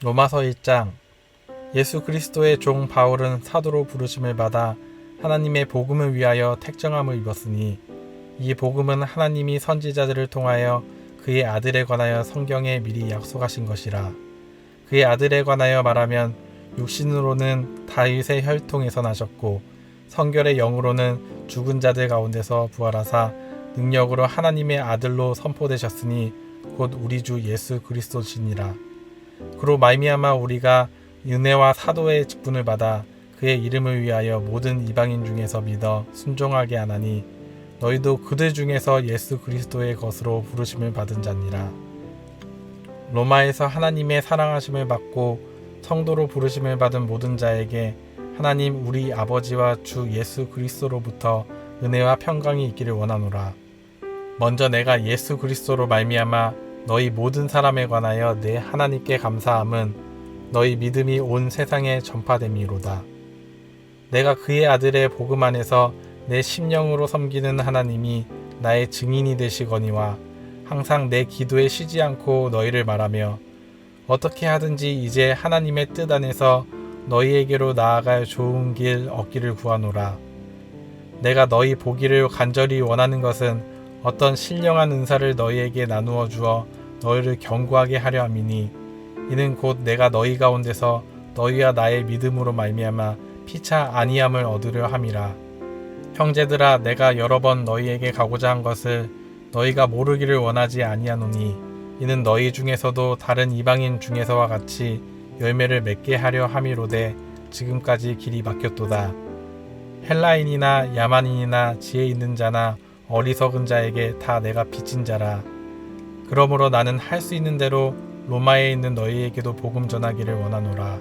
로마서 1장. 예수 그리스도의 종 바울은 사도로 부르심을 받아 하나님의 복음을 위하여 택정함을 입었으니 이 복음은 하나님이 선지자들을 통하여 그의 아들에 관하여 성경에 미리 약속하신 것이라. 그의 아들에 관하여 말하면 육신으로는 다윗의 혈통에서 나셨고 성결의 영으로는 죽은 자들 가운데서 부활하사 능력으로 하나님의 아들로 선포되셨으니 곧 우리 주 예수 그리스도시니라. 그로 말미암아 우리가 은혜와 사도의 직분을 받아 그의 이름을 위하여 모든 이방인 중에서 믿어 순종하게 하나니 너희도 그들 중에서 예수 그리스도의 것으로 부르심을 받은 자니라. 로마에서 하나님의 사랑하심을 받고 성도로 부르심을 받은 모든 자에게 하나님 우리 아버지와 주 예수 그리스도로부터 은혜와 평강이 있기를 원하노라. 먼저 내가 예수 그리스도로 말미암아 너희 모든 사람에 관하여 내 하나님께 감사함은 너희 믿음이 온 세상에 전파됨이로다. 내가 그의 아들의 복음 안에서 내 심령으로 섬기는 하나님이 나의 증인이 되시거니와 항상 내 기도에 쉬지 않고 너희를 말하며 어떻게 하든지 이제 하나님의 뜻 안에서 너희에게로 나아갈 좋은 길 얻기를 구하노라. 내가 너희 보기를 간절히 원하는 것은 어떤 신령한 은사를 너희에게 나누어 주어 너희를 견고하게 하려 함이니 이는 곧 내가 너희 가운데서 너희와 나의 믿음으로 말미암아 피차 안위함을 얻으려 함이라. 형제들아, 내가 여러 번 너희에게 가고자 한 것을 너희가 모르기를 원하지 아니하노니 이는 너희 중에서도 다른 이방인 중에서와 같이 열매를 맺게 하려 함이로되 지금까지 길이 막혔도다. 헬라인이나 야만인이나 지혜 있는 자나 어리석은 자에게 다 내가 빚진 자라. 그러므로 나는 할 수 있는 대로 로마에 있는 너희에게도 복음 전하기를 원하노라.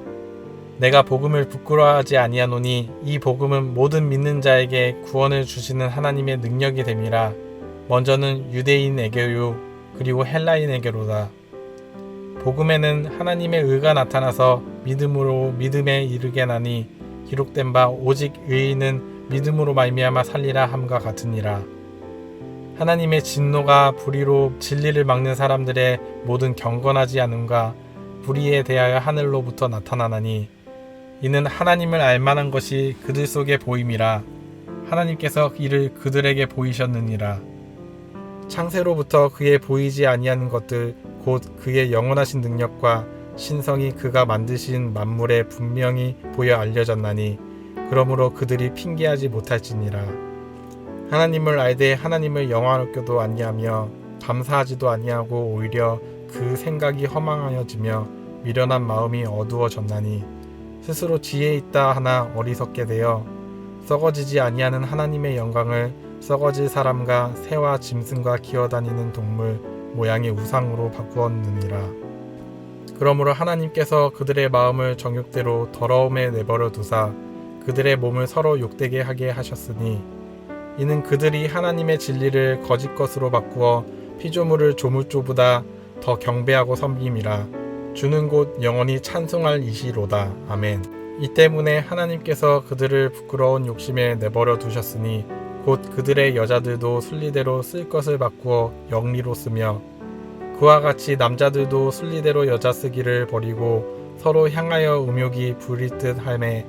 내가 복음을 부끄러워하지 아니하노니 이 복음은 모든 믿는 자에게 구원을 주시는 하나님의 능력이 됨이라. 먼저는 유대인에게요 그리고 헬라인에게로다. 복음에는 하나님의 의가 나타나서 믿음으로 믿음에 이르게 나니 기록된 바 오직 의인은 믿음으로 말미암아 살리라 함과 같으니라. 하나님의 진노가 불의로 진리를 막는 사람들의 모든 경건하지 않음과 불의에 대하여 하늘로부터 나타나나니 이는 하나님을 알만한 것이 그들 속에 보임이라. 하나님께서 이를 그들에게 보이셨느니라. 창세로부터 그의 보이지 아니하는 것들 곧 그의 영원하신 능력과 신성이 그가 만드신 만물에 분명히 보여 알려졌나니 그러므로 그들이 핑계하지 못할지니라. 하나님을 알되 하나님을 영화롭게도 아니하며 감사하지도 아니하고 오히려 그 생각이 허망하여지며 미련한 마음이 어두워졌나니 스스로 지혜 있다 하나 어리석게 되어 썩어지지 아니하는 하나님의 영광을 썩어질 사람과 새와 짐승과 기어다니는 동물 모양의 우상으로 바꾸었느니라. 그러므로 하나님께서 그들의 마음을 정욕대로 더러움에 내버려 두사 그들의 몸을 서로 욕되게 하게 하셨으니 이는 그들이 하나님의 진리를 거짓 것으로 바꾸어 피조물을 조물주보다 더 경배하고 섬김이라. 주는 곧 영원히 찬송할 이시로다. 아멘. 이 때문에 하나님께서 그들을 부끄러운 욕심에 내버려 두셨으니 곧 그들의 여자들도 순리대로 쓸 것을 바꾸어 영리로 쓰며 그와 같이 남자들도 순리대로 여자 쓰기를 버리고 서로 향하여 음욕이 부릴 듯 하매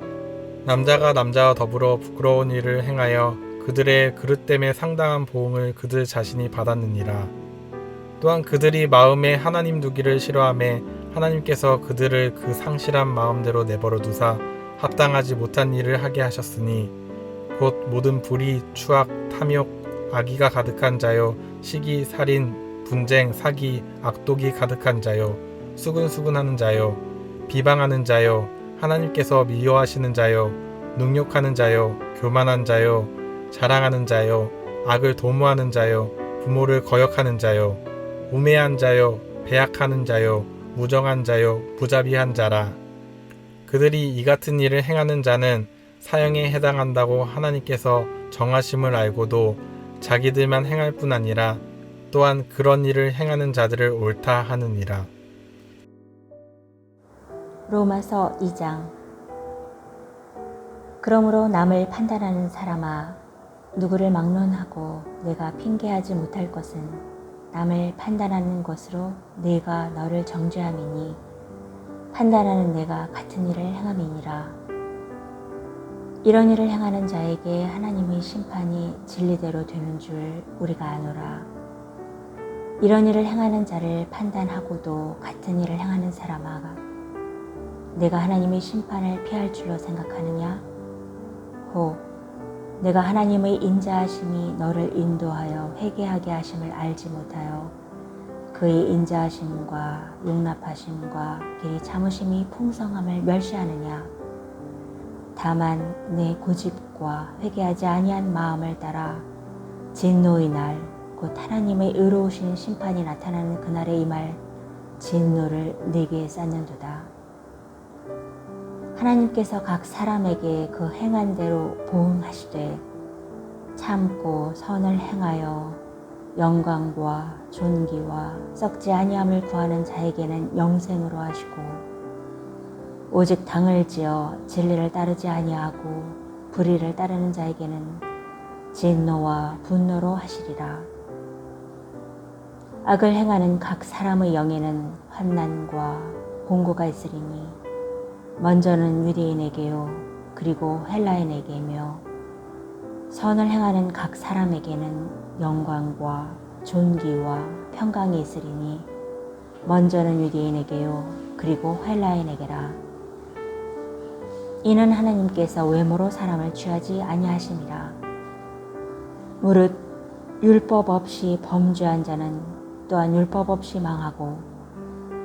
남자가 남자와 더불어 부끄러운 일을 행하여 그들의 그릇됨에 상당한 보응을 그들 자신이 받았느니라. 또한 그들이 마음에 하나님 두기를 싫어하매 하나님께서 그들을 그 상실한 마음대로 내버려 두사 합당하지 못한 일을 하게 하셨으니 곧 모든 불의, 추악, 탐욕, 악의가 가득한 자요 시기, 살인, 분쟁, 사기, 악독이 가득한 자요 수근수근하는 자요 비방하는 자요 하나님께서 미워하시는 자요 능욕하는 자요 교만한 자요 자랑하는 자요 악을 도모하는 자요 부모를 거역하는 자요 우매한 자요 배약하는 자요 무정한 자요 무자비한 자라. 그들이 이 같은 일을 행하는 자는 사형에 해당한다고 하나님께서 정하심을 알고도 자기들만 행할 뿐 아니라 또한 그런 일을 행하는 자들을 옳다 하느니라. 로마서 2장. 그러므로 남을 판단하는 사람아, 누구를 막론하고 내가 핑계하지 못할 것은 남을 판단하는 것으로 네가 너를 정죄함이니 판단하는 내가 같은 일을 행함이니라. 이런 일을 행하는 자에게 하나님의 심판이 진리대로 되는 줄 우리가 아노라. 이런 일을 행하는 자를 판단하고도 같은 일을 행하는 사람아, 내가 하나님의 심판을 피할 줄로 생각하느냐? 혹 내가 하나님의 인자하심이 너를 인도하여 회개하게 하심을 알지 못하여 그의 인자하심과 용납하심과 길이 참으심이 풍성함을 멸시하느냐? 다만 내 고집과 회개하지 아니한 마음을 따라 진노의 날, 곧 하나님의 의로우신 심판이 나타나는 그날에 임할 진노를 내게 쌓는도다. 하나님께서 각 사람에게 그 행한 대로 보응하시되 참고 선을 행하여 영광과 존귀와 썩지 아니함을 구하는 자에게는 영생으로 하시고, 오직 당을 지어 진리를 따르지 아니하고 불의를 따르는 자에게는 진노와 분노로 하시리라. 악을 행하는 각 사람의 영에는 환난과 공고가 있으리니 먼저는 유대인에게요 그리고 헬라인에게며, 선을 행하는 각 사람에게는 영광과 존귀와 평강이 있으리니 먼저는 유대인에게요 그리고 헬라인에게라. 이는 하나님께서 외모로 사람을 취하지 아니하심이라. 무릇 율법 없이 범죄한 자는 또한 율법 없이 망하고,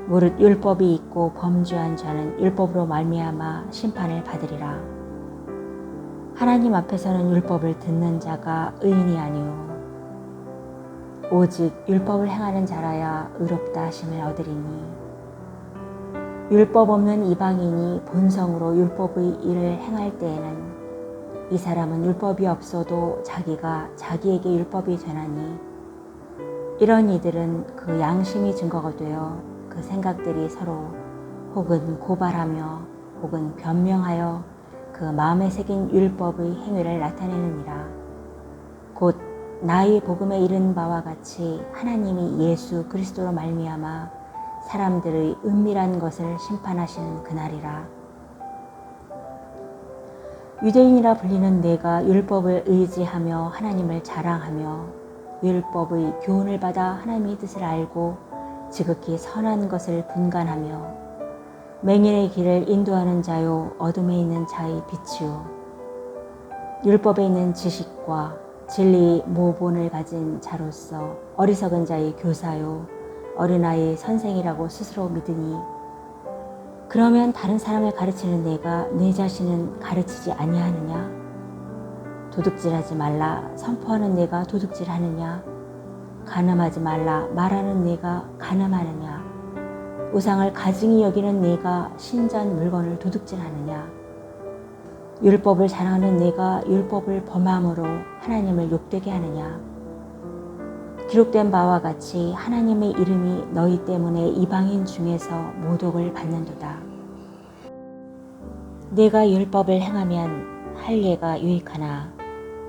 무릇 율법이 있고 범죄한 자는 율법으로 말미암아 심판을 받으리라. 하나님 앞에서는 율법을 듣는 자가 의인이 아니오 오직 율법을 행하는 자라야 의롭다 하심을 얻으리니, 율법 없는 이방인이 본성으로 율법의 일을 행할 때에는 이 사람은 율법이 없어도 자기가 자기에게 율법이 되나니, 이런 이들은 그 양심이 증거가 되어 그 생각들이 서로 혹은 고발하며 혹은 변명하여 그 마음에 새긴 율법의 행위를 나타내느니라. 곧 나의 복음에 이른 바와 같이 하나님이 예수 그리스도로 말미암아 사람들의 은밀한 것을 심판하시는 그날이라. 유대인이라 불리는 내가 율법을 의지하며 하나님을 자랑하며 율법의 교훈을 받아 하나님의 뜻을 알고 지극히 선한 것을 분간하며 맹인의 길을 인도하는 자요 어둠에 있는 자의 빛이요 율법에 있는 지식과 진리의 모본을 가진 자로서 어리석은 자의 교사요 어린아이의 선생이라고 스스로 믿으니, 그러면 다른 사람을 가르치는 내가 내 자신은 가르치지 아니하느냐? 도둑질하지 말라 선포하는 내가 도둑질하느냐? 간음하지 말라 말하는 내가 간음하느냐? 우상을 가증히 여기는 내가 신전 물건을 도둑질하느냐? 율법을 자랑하는 내가 율법을 범함으로 하나님을 욕되게 하느냐? 기록된 바와 같이 하나님의 이름이 너희 때문에 이방인 중에서 모독을 받는도다. 내가 율법을 행하면 할례가 유익하나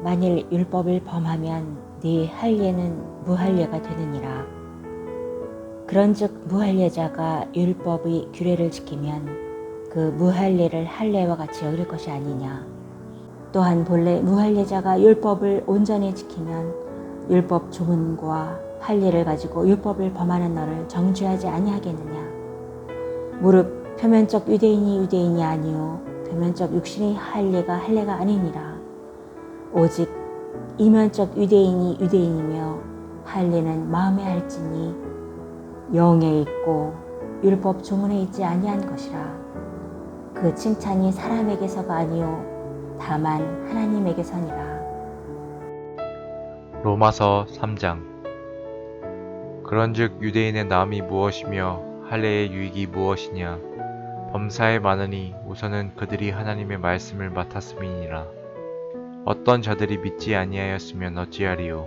만일 율법을 범하면 네 할례는 무할례가 되느니라. 그런즉 무할례자가 율법의 규례를 지키면 그 무할례를 할례와 같이 여길 것이 아니냐. 또한 본래 무할례자가 율법을 온전히 지키면 율법 조문과 할례를 가지고 율법을 범하는 너를 정죄하지 아니하겠느냐. 무릇 표면적 유대인이 아니요 표면적 육신의 할례가 할례가 아니니라. 오직 이면적 유대인이 유대인이며 할례는 마음에 할지니 영에 있고 율법 조문에 있지 아니한 것이라. 그 칭찬이 사람에게서가 아니요 다만 하나님에게서니라. 로마서 3장. 그런즉 유대인의 나음이 무엇이며 할례의 유익이 무엇이냐. 범사에 많으니 우선은 그들이 하나님의 말씀을 맡았음이니라. 어떤 자들이 믿지 아니하였으면 어찌하리요.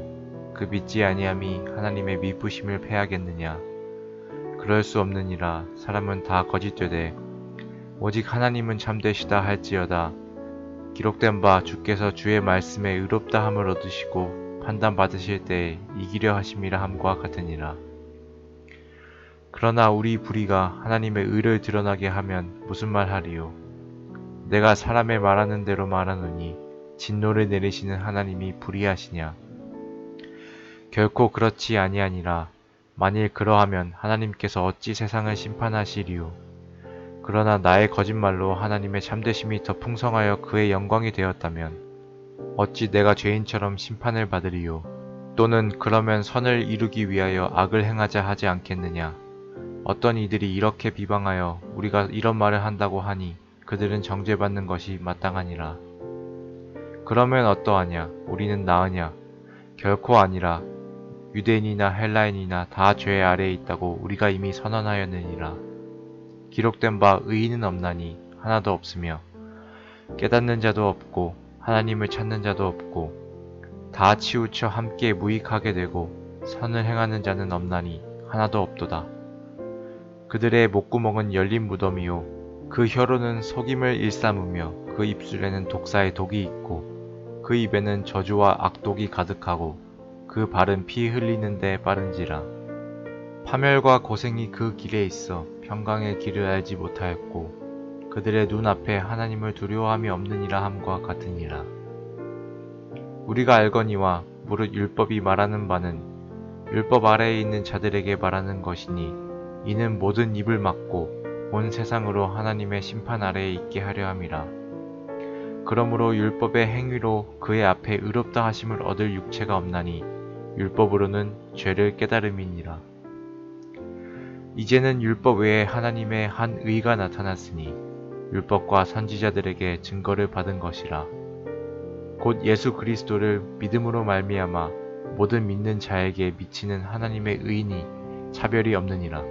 그 믿지 아니함이 하나님의 미쁘심을 패하겠느냐. 그럴 수 없느니라. 사람은 다 거짓되되 오직 하나님은 참되시다 할지어다. 기록된 바 주께서 주의 말씀에 의롭다 함을 얻으시고 판단 받으실 때에 이기려 하심이라 함과 같으니라. 그러나 우리 불의가 하나님의 의를 드러나게 하면 무슨 말 하리요? 내가 사람의 말하는 대로 말하노니 진노를 내리시는 하나님이 불의하시냐? 결코 그렇지 아니하니라. 만일 그러하면 하나님께서 어찌 세상을 심판하시리요? 그러나 나의 거짓말로 하나님의 참되심이 더 풍성하여 그의 영광이 되었다면 어찌 내가 죄인처럼 심판을 받으리요? 또는 그러면 선을 이루기 위하여 악을 행하자 하지 않겠느냐? 어떤 이들이 이렇게 비방하여 우리가 이런 말을 한다고 하니 그들은 정죄받는 것이 마땅하니라. 그러면 어떠하냐? 우리는 나으냐? 결코 아니라. 유대인이나 헬라인이나 다 죄 아래에 있다고 우리가 이미 선언하였느니라. 기록된 바 의인은 없나니 하나도 없으며 깨닫는 자도 없고 하나님을 찾는 자도 없고 다 치우쳐 함께 무익하게 되고 선을 행하는 자는 없나니 하나도 없도다. 그들의 목구멍은 열린 무덤이요 그 혀로는 속임을 일삼으며 그 입술에는 독사의 독이 있고 그 입에는 저주와 악독이 가득하고 그 발은 피 흘리는 데 빠른지라. 파멸과 고생이 그 길에 있어 평강의 길을 알지 못하였고 그들의 눈앞에 하나님을 두려워함이 없느니라 함과 같으니라. 우리가 알거니와 무릇 율법이 말하는 바는 율법 아래에 있는 자들에게 말하는 것이니 이는 모든 입을 막고 온 세상으로 하나님의 심판 아래에 있게 하려 함이라. 그러므로 율법의 행위로 그의 앞에 의롭다 하심을 얻을 육체가 없나니 율법으로는 죄를 깨달음이니라. 이제는 율법 외에 하나님의 한 의가 나타났으니 율법과 선지자들에게 증거를 받은 것이라. 곧 예수 그리스도를 믿음으로 말미암아 모든 믿는 자에게 미치는 하나님의 의인이 차별이 없느니라.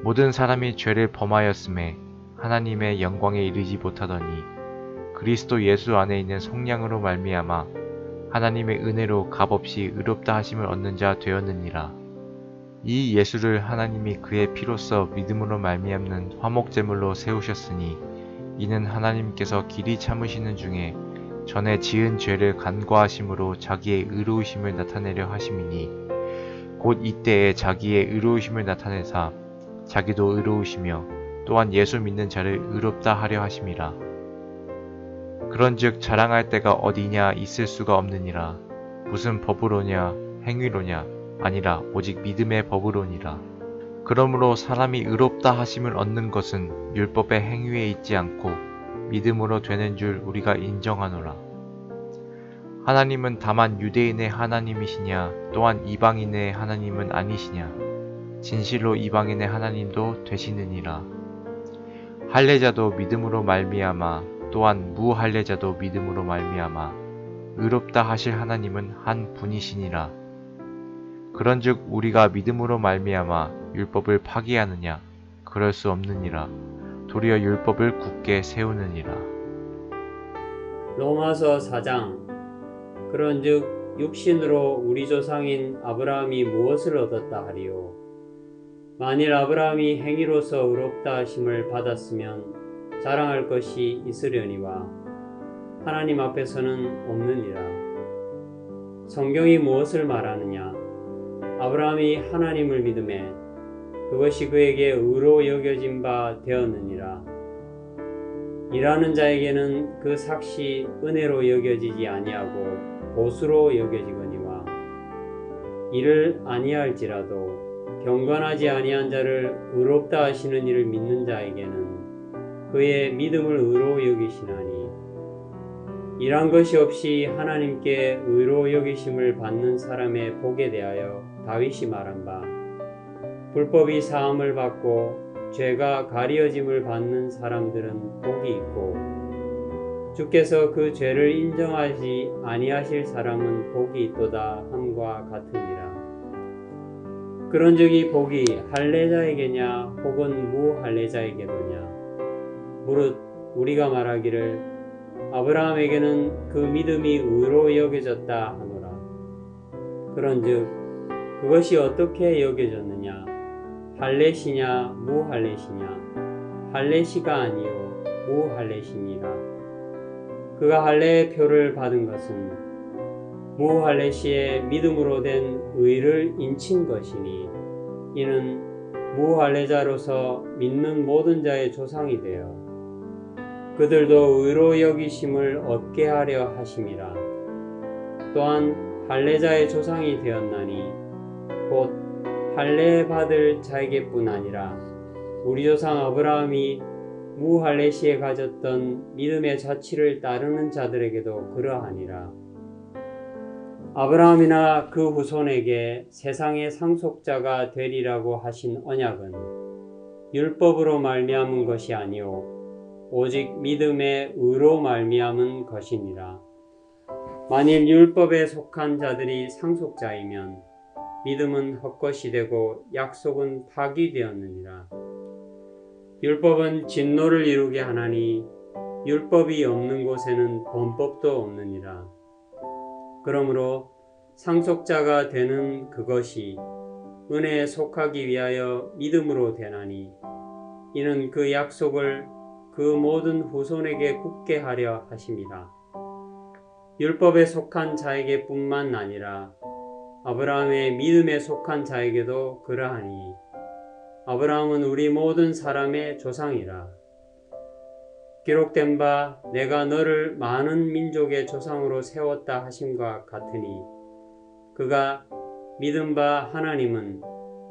모든 사람이 죄를 범하였음에 하나님의 영광에 이르지 못하더니 그리스도 예수 안에 있는 속량으로 말미암아 하나님의 은혜로 값없이 의롭다 하심을 얻는 자 되었느니라. 이 예수를 하나님이 그의 피로써 믿음으로 말미암는 화목제물로 세우셨으니 이는 하나님께서 길이 참으시는 중에 전에 지은 죄를 간과하심으로 자기의 의로우심을 나타내려 하심이니 곧 이때에 자기의 의로우심을 나타내사 자기도 의로우시며 또한 예수 믿는 자를 의롭다 하려 하심이라. 그런즉 자랑할 때가 어디냐 있을 수가 없느니라. 무슨 법으로냐 행위로냐 아니라 오직 믿음의 법으로니라. 그러므로 사람이 의롭다 하심을 얻는 것은 율법의 행위에 있지 않고 믿음으로 되는 줄 우리가 인정하노라. 하나님은 다만 유대인의 하나님이시냐 또한 이방인의 하나님은 아니시냐. 진실로 이방인의 하나님도 되시느니라. 할례자도 믿음으로 말미암아 또한 무할례자도 믿음으로 말미암아 의롭다 하실 하나님은 한 분이시니라. 그런즉 우리가 믿음으로 말미암아 율법을 파기하느냐? 그럴 수 없느니라. 도리어 율법을 굳게 세우느니라. 로마서 4장. 그런즉 육신으로 우리 조상인 아브라함이 무엇을 얻었다 하리요? 만일 아브라함이 행위로서 의롭다 하심을 받았으면 자랑할 것이 있으려니와 하나님 앞에서는 없느니라. 성경이 무엇을 말하느냐? 아브라함이 하나님을 믿음에 그것이 그에게 의로 여겨진 바 되었느니라. 일하는 자에게는 그 삭시 은혜로 여겨지지 아니하고 보수로 여겨지거니와 이를 아니할지라도 경건하지 아니한 자를 의롭다 하시는 이를 믿는 자에게는 그의 믿음을 의로 여기시나니 이란 것이 없이 하나님께 의로 여기심을 받는 사람의 복에 대하여 다윗이 말한 바 불법이 사함을 받고 죄가 가리어짐을 받는 사람들은 복이 있고 주께서 그 죄를 인정하지 아니하실 사람은 복이 있도다 함과 같으니라. 그런즉 이 복이 할례자에게냐 혹은 무할례자에게도냐? 무릇 우리가 말하기를 아브라함에게는 그 믿음이 의로 여겨졌다 하노라. 그런즉 그것이 어떻게 여겨졌느냐? 할례시냐 무할례시냐? 할례시가 아니요 무할례시니라. 그가 할례의 표를 받은 것은 무할례시의 믿음으로 된 의를 인친 것이니 이는 무할례자로서 믿는 모든 자의 조상이 되어 그들도 의로 여기심을 얻게 하려 하심이라. 또한 할례자의 조상이 되었나니 곧 할례 받을 자에게뿐 아니라 우리 조상 아브라함이 무할례 시에 가졌던 믿음의 자취를 따르는 자들에게도 그러하니라. 아브라함이나 그 후손에게 세상의 상속자가 되리라고 하신 언약은 율법으로 말미암은 것이 아니요 오직 믿음의 의로 말미암은 것이니라. 만일 율법에 속한 자들이 상속자이면 믿음은 헛것이 되고 약속은 파기되었느니라. 율법은 진노를 이루게 하나니 율법이 없는 곳에는 범법도 없느니라. 그러므로 상속자가 되는 그것이 은혜에 속하기 위하여 믿음으로 되나니 이는 그 약속을 그 모든 후손에게 굳게 하려 하심이라. 율법에 속한 자에게 뿐만 아니라 아브라함의 믿음에 속한 자에게도 그러하니 아브라함은 우리 모든 사람의 조상이라. 기록된 바 내가 너를 많은 민족의 조상으로 세웠다 하심과 같으니 그가 믿은 바 하나님은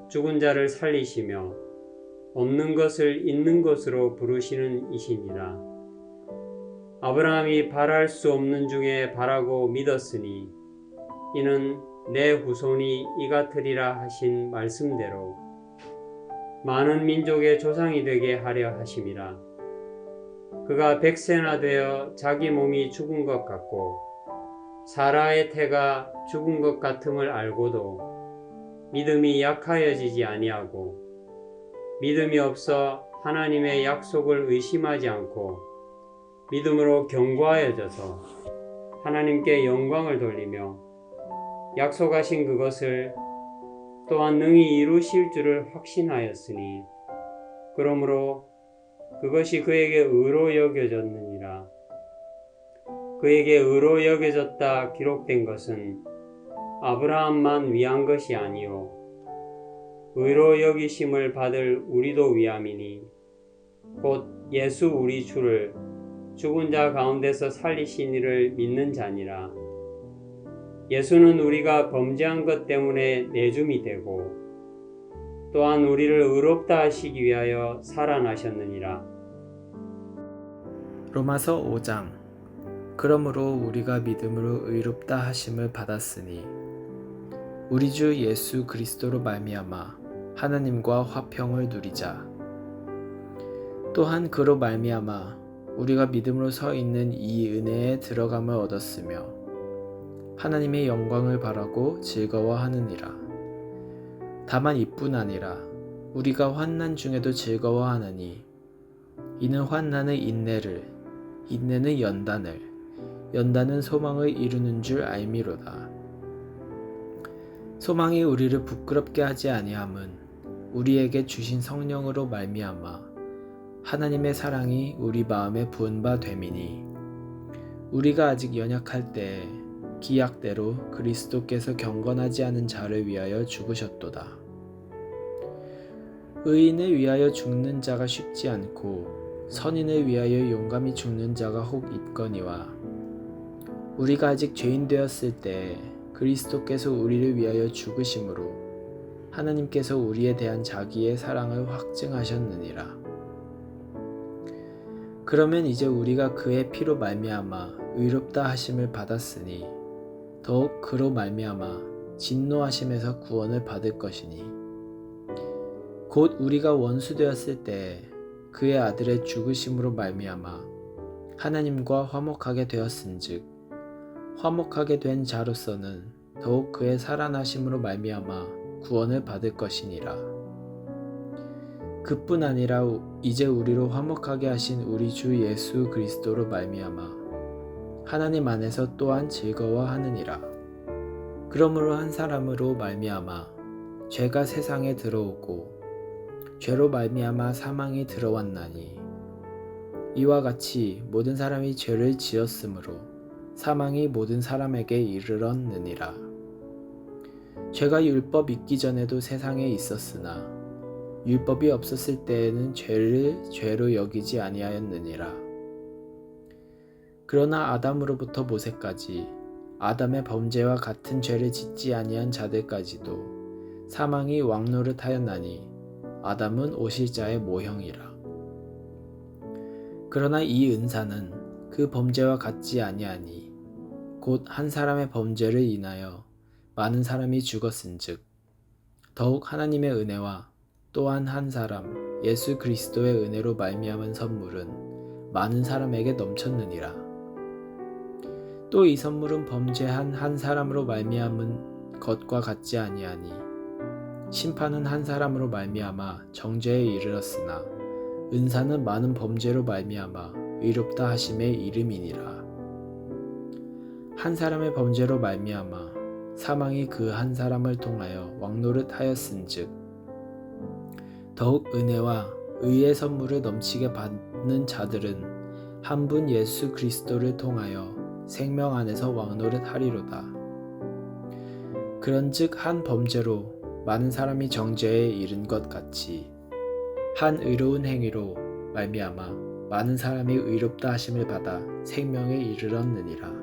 죽은 자를 살리시며 없는 것을 있는 것으로 부르시는 이시니라. 아브라함이 바랄 수 없는 중에 바라고 믿었으니 이는 내 후손이 이 같으리라 하신 말씀대로 많은 민족의 조상이 되게 하려 하심이라. 그가 100세나 되어 자기 몸이 죽은 것 같고 사라의 태가 죽은 것 같음을 알고도 믿음이 약하여지지 아니하고 믿음이 없어 하나님의 약속을 의심하지 않고 믿음으로 견고하여져서 하나님께 영광을 돌리며 약속하신 그것을 또한 능히 이루실 줄을 확신하였으니 그러므로 그것이 그에게 의로 여겨졌느니라. 그에게 의로 여겨졌다 기록된 것은 아브라함만 위한 것이 아니요 의로 여기심을 받을 우리도 위함이니 곧 예수 우리 주를 죽은 자 가운데서 살리신 이를 믿는 자니라. 예수는 우리가 범죄한 것 때문에 내줌이 되고 또한 우리를 의롭다 하시기 위하여 살아나셨느니라. 로마서 5장. 그러므로 우리가 믿음으로 의롭다 하심을 받았으니 우리 주 예수 그리스도로 말미암아 하나님과 화평을 누리자. 또한 그로 말미암아 우리가 믿음으로 서 있는 이 은혜에 들어감을 얻었으며 하나님의 영광을 바라고 즐거워하느니라. 다만 이뿐 아니라 우리가 환난 중에도 즐거워하느니 이는 환난의 인내를, 인내는 연단을, 연단은 소망을 이루는 줄 알미로다. 소망이 우리를 부끄럽게 하지 아니함은 우리에게 주신 성령으로 말미암아 하나님의 사랑이 우리 마음에 부은 바 됨이니 우리가 아직 연약할 때에 기약대로 그리스도께서 경건하지 않은 자를 위하여 죽으셨도다. 의인을 위하여 죽는 자가 쉽지 않고 선인을 위하여 용감히 죽는 자가 혹 있거니와 우리가 아직 죄인 되었을 때 그리스도께서 우리를 위하여 죽으심으로 하나님께서 우리에 대한 자기의 사랑을 확증하셨느니라. 그러면 이제 우리가 그의 피로 말미암아 의롭다 하심을 받았으니 더욱 그로 말미암아 진노하심에서 구원을 받을 것이니 곧 우리가 원수 되었을 때 그의 아들의 죽으심으로 말미암아 하나님과 화목하게 되었은즉 화목하게 된 자로서는 더욱 그의 살아나심으로 말미암아 구원을 받을 것이니라. 그뿐 아니라 이제 우리로 화목하게 하신 우리 주 예수 그리스도로 말미암아 하나님 안에서 또한 즐거워하느니라. 그러므로 한 사람으로 말미암아 죄가 세상에 들어오고 죄로 말미암아 사망이 들어왔나니 이와 같이 모든 사람이 죄를 지었으므로 사망이 모든 사람에게 이르렀느니라. 죄가 율법 있기 전에도 세상에 있었으나 율법이 없었을 때에는 죄를 죄로 여기지 아니하였느니라. 그러나 아담으로부터 모세까지 아담의 범죄와 같은 죄를 짓지 아니한 자들까지도 사망이 왕노릇하였나니 아담은 오실 자의 모형이라. 그러나 이 은사는 그 범죄와 같지 아니하니 곧 한 사람의 범죄를 인하여 많은 사람이 죽었은즉 더욱 하나님의 은혜와 또한 한 사람 예수 그리스도의 은혜로 말미암은 선물은 많은 사람에게 넘쳤느니라. 또 이 선물은 범죄한 한 사람으로 말미암은 것과 같지 아니하니 심판은 한 사람으로 말미암아 정죄에 이르렀으나 은사는 많은 범죄로 말미암아 의롭다 하심의 이름이니라. 한 사람의 범죄로 말미암아 사망이 그 한 사람을 통하여 왕노릇하였은즉 더욱 은혜와 의의 선물을 넘치게 받는 자들은 한 분 예수 그리스도를 통하여 생명 안에서 왕노릇하리로다. 그런즉 한 범죄로 많은 사람이 정죄에 이른 것 같이 한 의로운 행위로 말미암아 많은 사람이 의롭다 하심을 받아 생명에 이르렀느니라.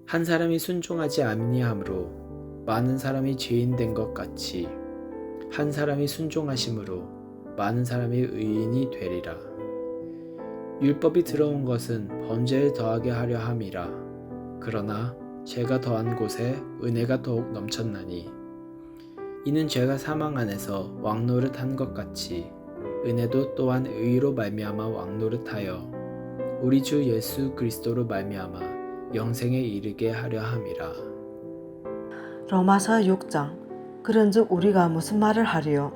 한 사람이 순종하지 아니함으로 많은 사람이 죄인 된 것 같이 한 사람이 순종하심으로 많은 사람이 의인이 되리라. 율법이 들어온 것은 범죄를 더하게 하려 함이라. 그러나 죄가 더한 곳에 은혜가 더욱 넘쳤나니 이는 죄가 사망 안에서 왕노릇한 것 같이 은혜도 또한 의로 말미암아 왕노릇하여 우리 주 예수 그리스도로 말미암아 영생에 이르게 하려 함이라. 로마서 6장. 그런즉 우리가 무슨 말을 하리요?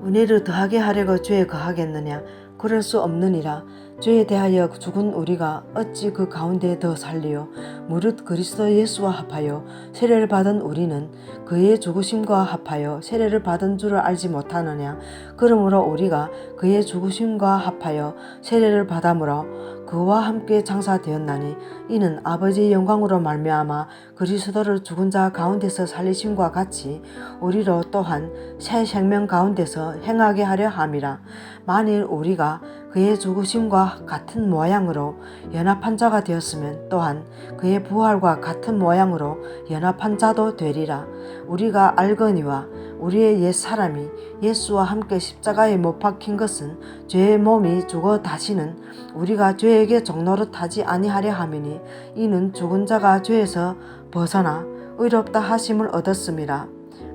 은혜를 더하게 하려고 죄에 거하겠느냐? 그럴 수 없느니라. 죄에 대하여 죽은 우리가 어찌 그 가운데 더 살리요? 무릇 그리스도 예수와 합하여 세례를 받은 우리는 그의 죽으심과 합하여 세례를 받은 줄을 알지 못하느냐? 그러므로 우리가 그의 죽으심과 합하여 세례를 받음으로 그와 함께 장사되었나니 이는 아버지의 영광으로 말미암아 그리스도를 죽은 자 가운데서 살리심과 같이 우리로 또한 새 생명 가운데서 행하게 하려 함이라. 만일 우리가 그의 죽으심과 같은 모양으로 연합한 자가 되었으면 또한 그의 부활과 같은 모양으로 연합한 자도 되리라. 우리가 알거니와 우리의 옛 사람이 예수와 함께 십자가에 못 박힌 것은 죄의 몸이 죽어 다시는 우리가 죄에게 종노릇하지 아니하려 함이니 이는 죽은 자가 죄에서 벗어나 의롭다 하심을 얻었음이라.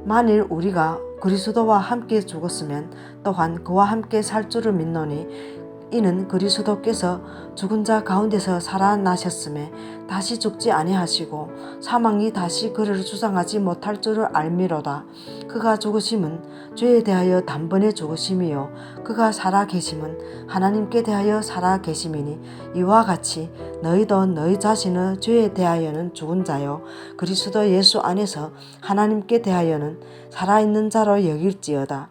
만일 우리가 그리스도와 함께 죽었으면 또한 그와 함께 살 줄을 믿노니 이는 그리스도께서 죽은 자 가운데서 살아나셨음에 다시 죽지 아니하시고 사망이 다시 그를 주장하지 못할 줄을 알미로다. 그가 죽으심은 죄에 대하여 단번에 죽으심이요 그가 살아 계심은 하나님께 대하여 살아 계심이니 이와 같이 너희도 너희 자신을 죄에 대하여는 죽은 자요 그리스도 예수 안에서 하나님께 대하여는 살아있는 자로 여길지어다.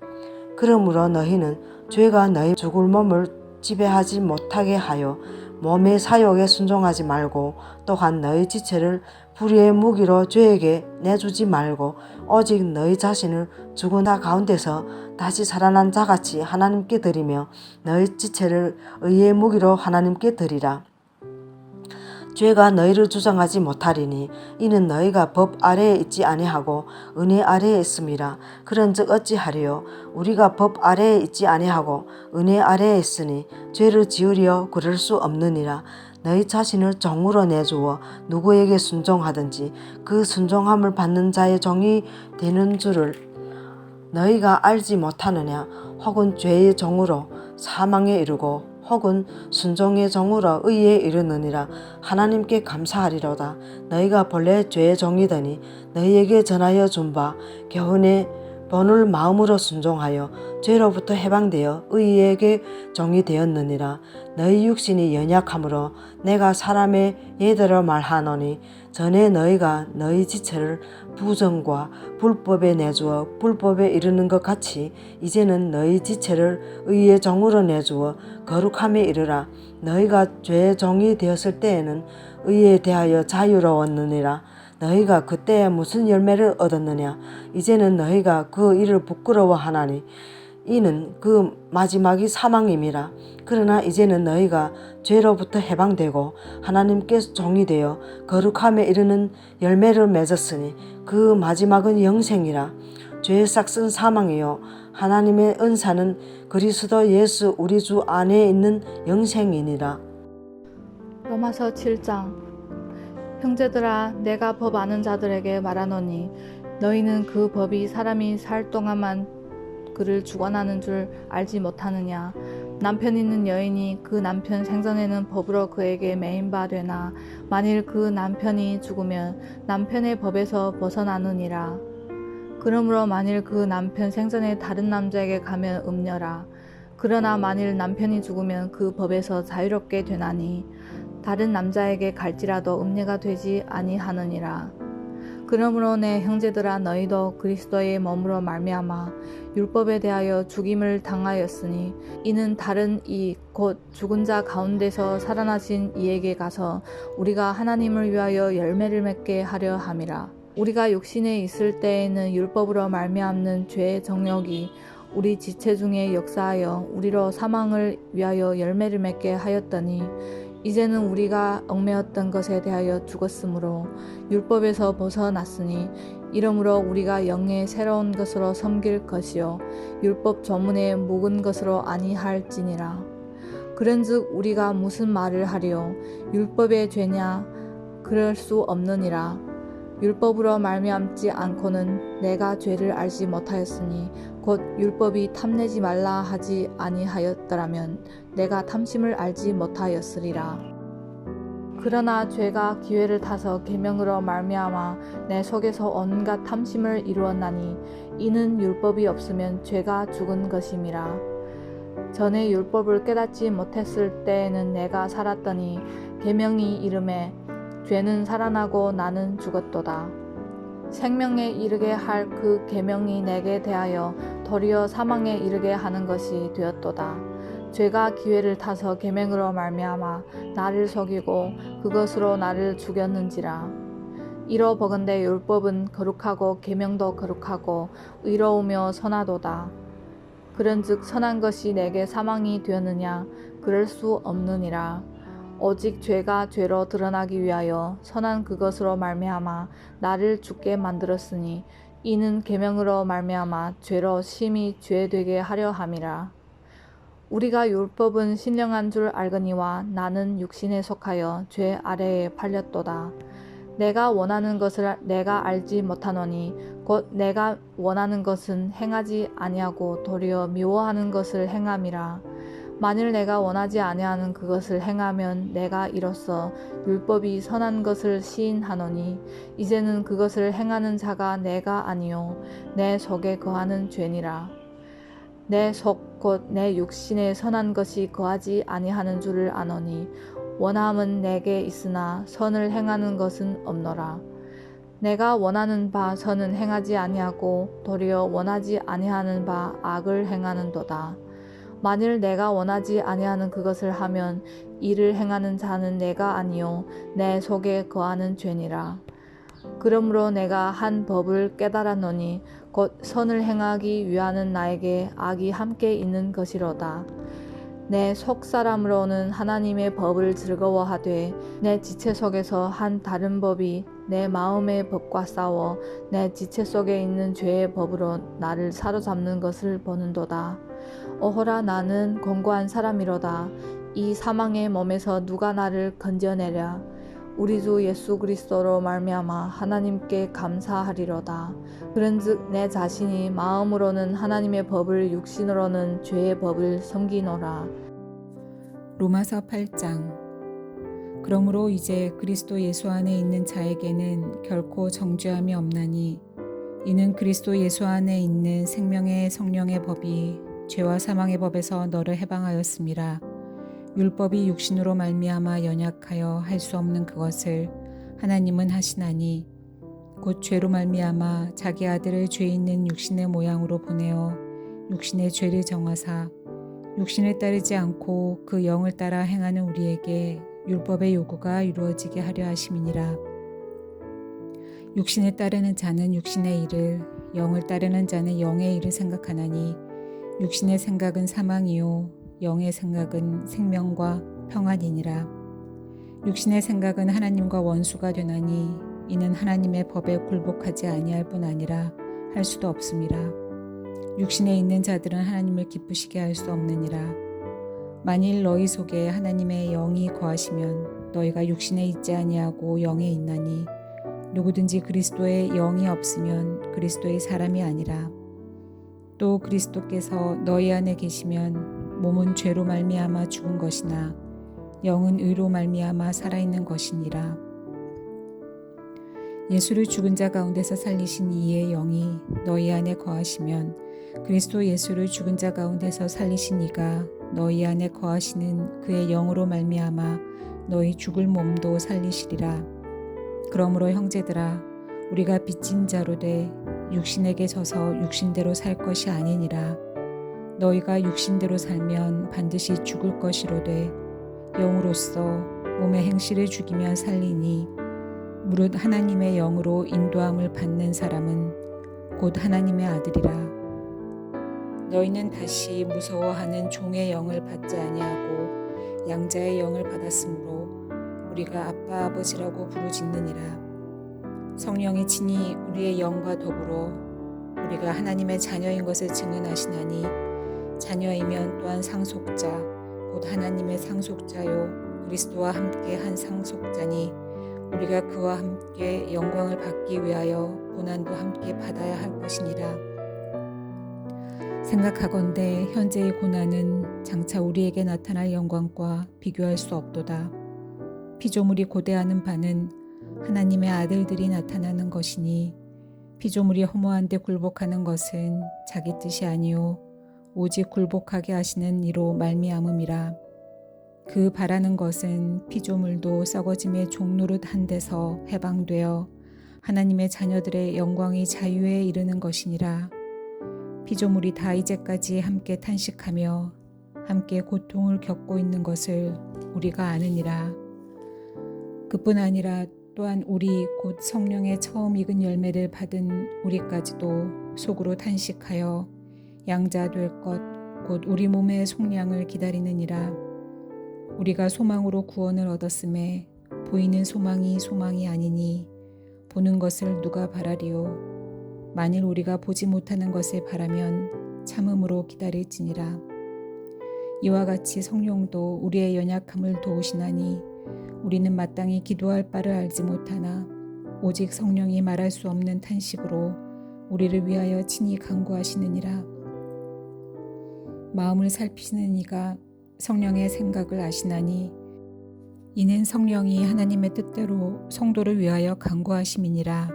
그러므로 너희는 죄가 너희 죽을 몸을 지배하지 못하게 하여 몸의 사욕에 순종하지 말고 또한 너희 지체를 불의의 무기로 죄에게 내주지 말고 오직 너희 자신을 죽은 자 가운데서 다시 살아난 자같이 하나님께 드리며 너희 지체를 의의 무기로 하나님께 드리라. 죄가 너희를 주장하지 못하리니 이는 너희가 법 아래에 있지 아니하고 은혜 아래에 있음이라. 그런즉 어찌하리요? 우리가 법 아래에 있지 아니하고 은혜 아래에 있으니 죄를 지으려 그럴 수 없느니라. 너희 자신을 종으로 내주어 누구에게 순종하든지 그 순종함을 받는 자의 종이 되는 줄을 너희가 알지 못하느냐? 혹은 죄의 종으로 사망에 이르고 혹은 순종의 종으로 의에 이르느니라. 하나님께 감사하리로다. 너희가 본래 죄의 종이더니 너희에게 전하여 준 바 교훈의 본을 마음으로 순종하여 죄로부터 해방되어 의에게 종이 되었느니라. 너희 육신이 연약함으로 내가 사람의 예대로 말하노니 전에 너희가 너희 지체를 부정과 불법에 내주어 불법에 이르는 것 같이 이제는 너희 지체를 의의 종으로 내주어 거룩함에 이르라. 너희가 죄의 종이 되었을 때에는 의에 대하여 자유로웠느니라. 너희가 그때에 무슨 열매를 얻었느냐? 이제는 너희가 그 일을 부끄러워하나니 이는 그 마지막이 사망임이라. 그러나 이제는 너희가 죄로부터 해방되고 하나님께 종이 되어 거룩함에 이르는 열매를 맺었으니 그 마지막은 영생이라. 죄의 삭은 사망이요 하나님의 은사는 그리스도 예수 우리 주 안에 있는 영생이니라. 로마서 7장. 형제들아, 내가 법 아는 자들에게 말하노니 너희는 그 법이 사람이 살 동안만 그를 주관하는 줄 알지 못하느냐. 남편 있는 여인이 그 남편 생전에는 법으로 그에게 매인 바 되나 만일 그 남편이 죽으면 남편의 법에서 벗어나느니라. 그러므로 만일 그 남편 생전에 다른 남자에게 가면 음녀라. 그러나 만일 남편이 죽으면 그 법에서 자유롭게 되나니 다른 남자에게 갈지라도 음녀가 되지 아니하느니라. 그러므로 내 형제들아, 너희도 그리스도의 몸으로 말미암아 율법에 대하여 죽임을 당하였으니 이는 다른 이 곧 죽은 자 가운데서 살아나신 이에게 가서 우리가 하나님을 위하여 열매를 맺게 하려 함이라. 우리가 육신에 있을 때에는 율법으로 말미암는 죄의 정욕이 우리 지체 중에 역사하여 우리로 사망을 위하여 열매를 맺게 하였더니 이제는 우리가 얽매였던 것에 대하여 죽었으므로 율법에서 벗어났으니 이러므로 우리가 영의 새로운 것으로 섬길 것이요 율법 조문에 묵은 것으로 아니할지니라. 그런즉 우리가 무슨 말을 하리요? 율법의 죄냐? 그럴 수 없느니라. 율법으로 말미암지 않고는 내가 죄를 알지 못하였으니 곧 율법이 탐내지 말라 하지 아니하였더라면 내가 탐심을 알지 못하였으리라. 그러나 죄가 기회를 타서 계명으로 말미암아 내 속에서 온갖 탐심을 이루었나니 이는 율법이 없으면 죄가 죽은 것임이라. 전에 율법을 깨닫지 못했을 때에는 내가 살았더니 계명이 이름에 죄는 살아나고 나는 죽었도다. 생명에 이르게 할 그 계명이 내게 대하여 도리어 사망에 이르게 하는 것이 되었도다. 죄가 기회를 타서 계명으로 말미암아 나를 속이고 그것으로 나를 죽였는지라. 이러버건대 율법은 거룩하고 계명도 거룩하고 의로우며 선하도다. 그런즉 선한 것이 내게 사망이 되었느냐? 그럴 수 없느니라. 오직 죄가 죄로 드러나기 위하여 선한 그것으로 말미암아 나를 죽게 만들었으니 이는 계명으로 말미암아 죄로 심히 죄되게 하려 함이라. 우리가 율법은 신령한 줄 알거니와 나는 육신에 속하여 죄 아래에 팔렸도다. 내가 원하는 것을 내가 알지 못하노니 곧 내가 원하는 것은 행하지 아니하고 도리어 미워하는 것을 행함이라. 만일 내가 원하지 아니하는 그것을 행하면 내가 이로써 율법이 선한 것을 시인하노니 이제는 그것을 행하는 자가 내가 아니요 내 속에 거하는 죄니라. 내 속 곧 내 육신에 선한 것이 거하지 아니하는 줄을 아노니 원함은 내게 있으나 선을 행하는 것은 없노라. 내가 원하는 바 선은 행하지 아니하고 도리어 원하지 아니하는 바 악을 행하는도다. 만일 내가 원하지 아니하는 그것을 하면 이를 행하는 자는 내가 아니요 내 속에 거하는 죄니라. 그러므로 내가 한 법을 깨달았노니 곧 선을 행하기 위하는 나에게 악이 함께 있는 것이로다. 내 속사람으로는 하나님의 법을 즐거워하되 내 지체 속에서 한 다른 법이 내 마음의 법과 싸워 내 지체 속에 있는 죄의 법으로 나를 사로잡는 것을 보는도다. 오호라, 나는 권고한 사람이로다. 이 사망의 몸에서 누가 나를 건져내랴. 우리 주 예수 그리스도로 말미암아 하나님께 감사하리로다. 그런즉 내 자신이 마음으로는 하나님의 법을 육신으로는 죄의 법을 섬기노라. 로마서 8장. 그러므로 이제 그리스도 예수 안에 있는 자에게는 결코 정죄함이 없나니 이는 그리스도 예수 안에 있는 생명의 성령의 법이 죄와 사망의 법에서 너를 해방하였음이라. 율법이 육신으로 말미암아 연약하여 할 수 없는 그것을 하나님은 하시나니 곧 죄로 말미암아 자기 아들을 죄 있는 육신의 모양으로 보내어 육신의 죄를 정하사 육신을 따르지 않고 그 영을 따라 행하는 우리에게 율법의 요구가 이루어지게 하려 하심이니라. 육신을 따르는 자는 육신의 일을, 영을 따르는 자는 영의 일을 생각하나니 육신의 생각은 사망이요 영의 생각은 생명과 평안이니라. 육신의 생각은 하나님과 원수가 되나니 이는 하나님의 법에 굴복하지 아니할 뿐 아니라 할 수도 없음이라. 육신에 있는 자들은 하나님을 기쁘시게 할 수 없느니라. 만일 너희 속에 하나님의 영이 거하시면 너희가 육신에 있지 아니하고 영에 있나니 누구든지 그리스도의 영이 없으면 그리스도의 사람이 아니라. 또 그리스도께서 너희 안에 계시면 몸은 죄로 말미암아 죽은 것이나 영은 의로 말미암아 살아있는 것이니라. 예수를 죽은 자 가운데서 살리신 이의 영이 너희 안에 거하시면 그리스도 예수를 죽은 자 가운데서 살리신 이가 너희 안에 거하시는 그의 영으로 말미암아 너희 죽을 몸도 살리시리라. 그러므로 형제들아 우리가 빚진 자로 돼 육신에게 져서 육신대로 살 것이 아니니라. 너희가 육신대로 살면 반드시 죽을 것이로되 영으로서 몸의 행실을 죽이면 살리니 무릇 하나님의 영으로 인도함을 받는 사람은 곧 하나님의 아들이라. 너희는 다시 무서워하는 종의 영을 받지 아니하고 양자의 영을 받았으므로 우리가 아빠 아버지라고 부르짖느니라. 성령이 친히 우리의 영과 더불어 우리가 하나님의 자녀인 것을 증언하시나니 자녀이면 또한 상속자 곧 하나님의 상속자요 그리스도와 함께 한 상속자니 우리가 그와 함께 영광을 받기 위하여 고난도 함께 받아야 할 것이니라. 생각하건대 현재의 고난은 장차 우리에게 나타날 영광과 비교할 수 없도다. 피조물이 고대하는 바는 하나님의 아들들이 나타나는 것이니 피조물이 허무한 데 굴복하는 것은 자기 뜻이 아니요 오직 굴복하게 하시는 이로 말미암음이라. 그 바라는 것은 피조물도 썩어짐의 종노릇 한 데서 해방되어 하나님의 자녀들의 영광이 자유에 이르는 것이니라. 피조물이 다 이제까지 함께 탄식하며 함께 고통을 겪고 있는 것을 우리가 아느니라. 그뿐 아니라 또한 우리 곧 성령의 처음 익은 열매를 받은 우리까지도 속으로 탄식하여 양자 될 것 곧 우리 몸의 속량을 기다리느니라. 우리가 소망으로 구원을 얻었음에 보이는 소망이 아니니 보는 것을 누가 바라리요. 만일 우리가 보지 못하는 것을 바라면 참음으로 기다릴지니라. 이와 같이 성령도 우리의 연약함을 도우시나니 우리는 마땅히 기도할 바를 알지 못하나 오직 성령이 말할 수 없는 탄식으로 우리를 위하여 친히 간구하시느니라. 마음을 살피시는 이가 성령의 생각을 아시나니 이는 성령이 하나님의 뜻대로 성도를 위하여 간구하심이니라.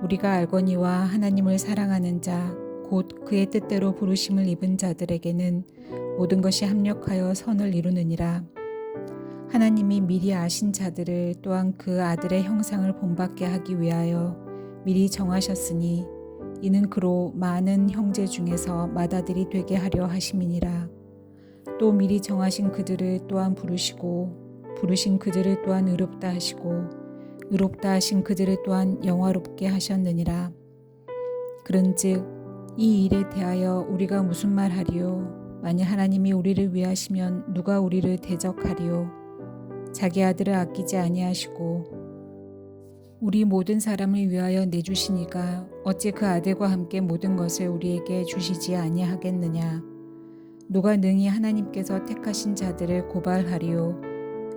우리가 알거니와 하나님을 사랑하는 자 곧 그의 뜻대로 부르심을 입은 자들에게는 모든 것이 합력하여 선을 이루느니라. 하나님이 미리 아신 자들을 또한 그 아들의 형상을 본받게 하기 위하여 미리 정하셨으니 이는 그로 많은 형제 중에서 맏아들이 되게 하려 하심이니라. 또 미리 정하신 그들을 또한 부르시고 부르신 그들을 또한 의롭다 하시고 의롭다 하신 그들을 또한 영화롭게 하셨느니라. 그런즉 이 일에 대하여 우리가 무슨 말하리요? 만일 하나님이 우리를 위하시면 누가 우리를 대적하리요? 자기 아들을 아끼지 아니하시고 우리 모든 사람을 위하여 내주시니가 어찌 그 아들과 함께 모든 것을 우리에게 주시지 아니하겠느냐? 누가 능히 하나님께서 택하신 자들을 고발하리요?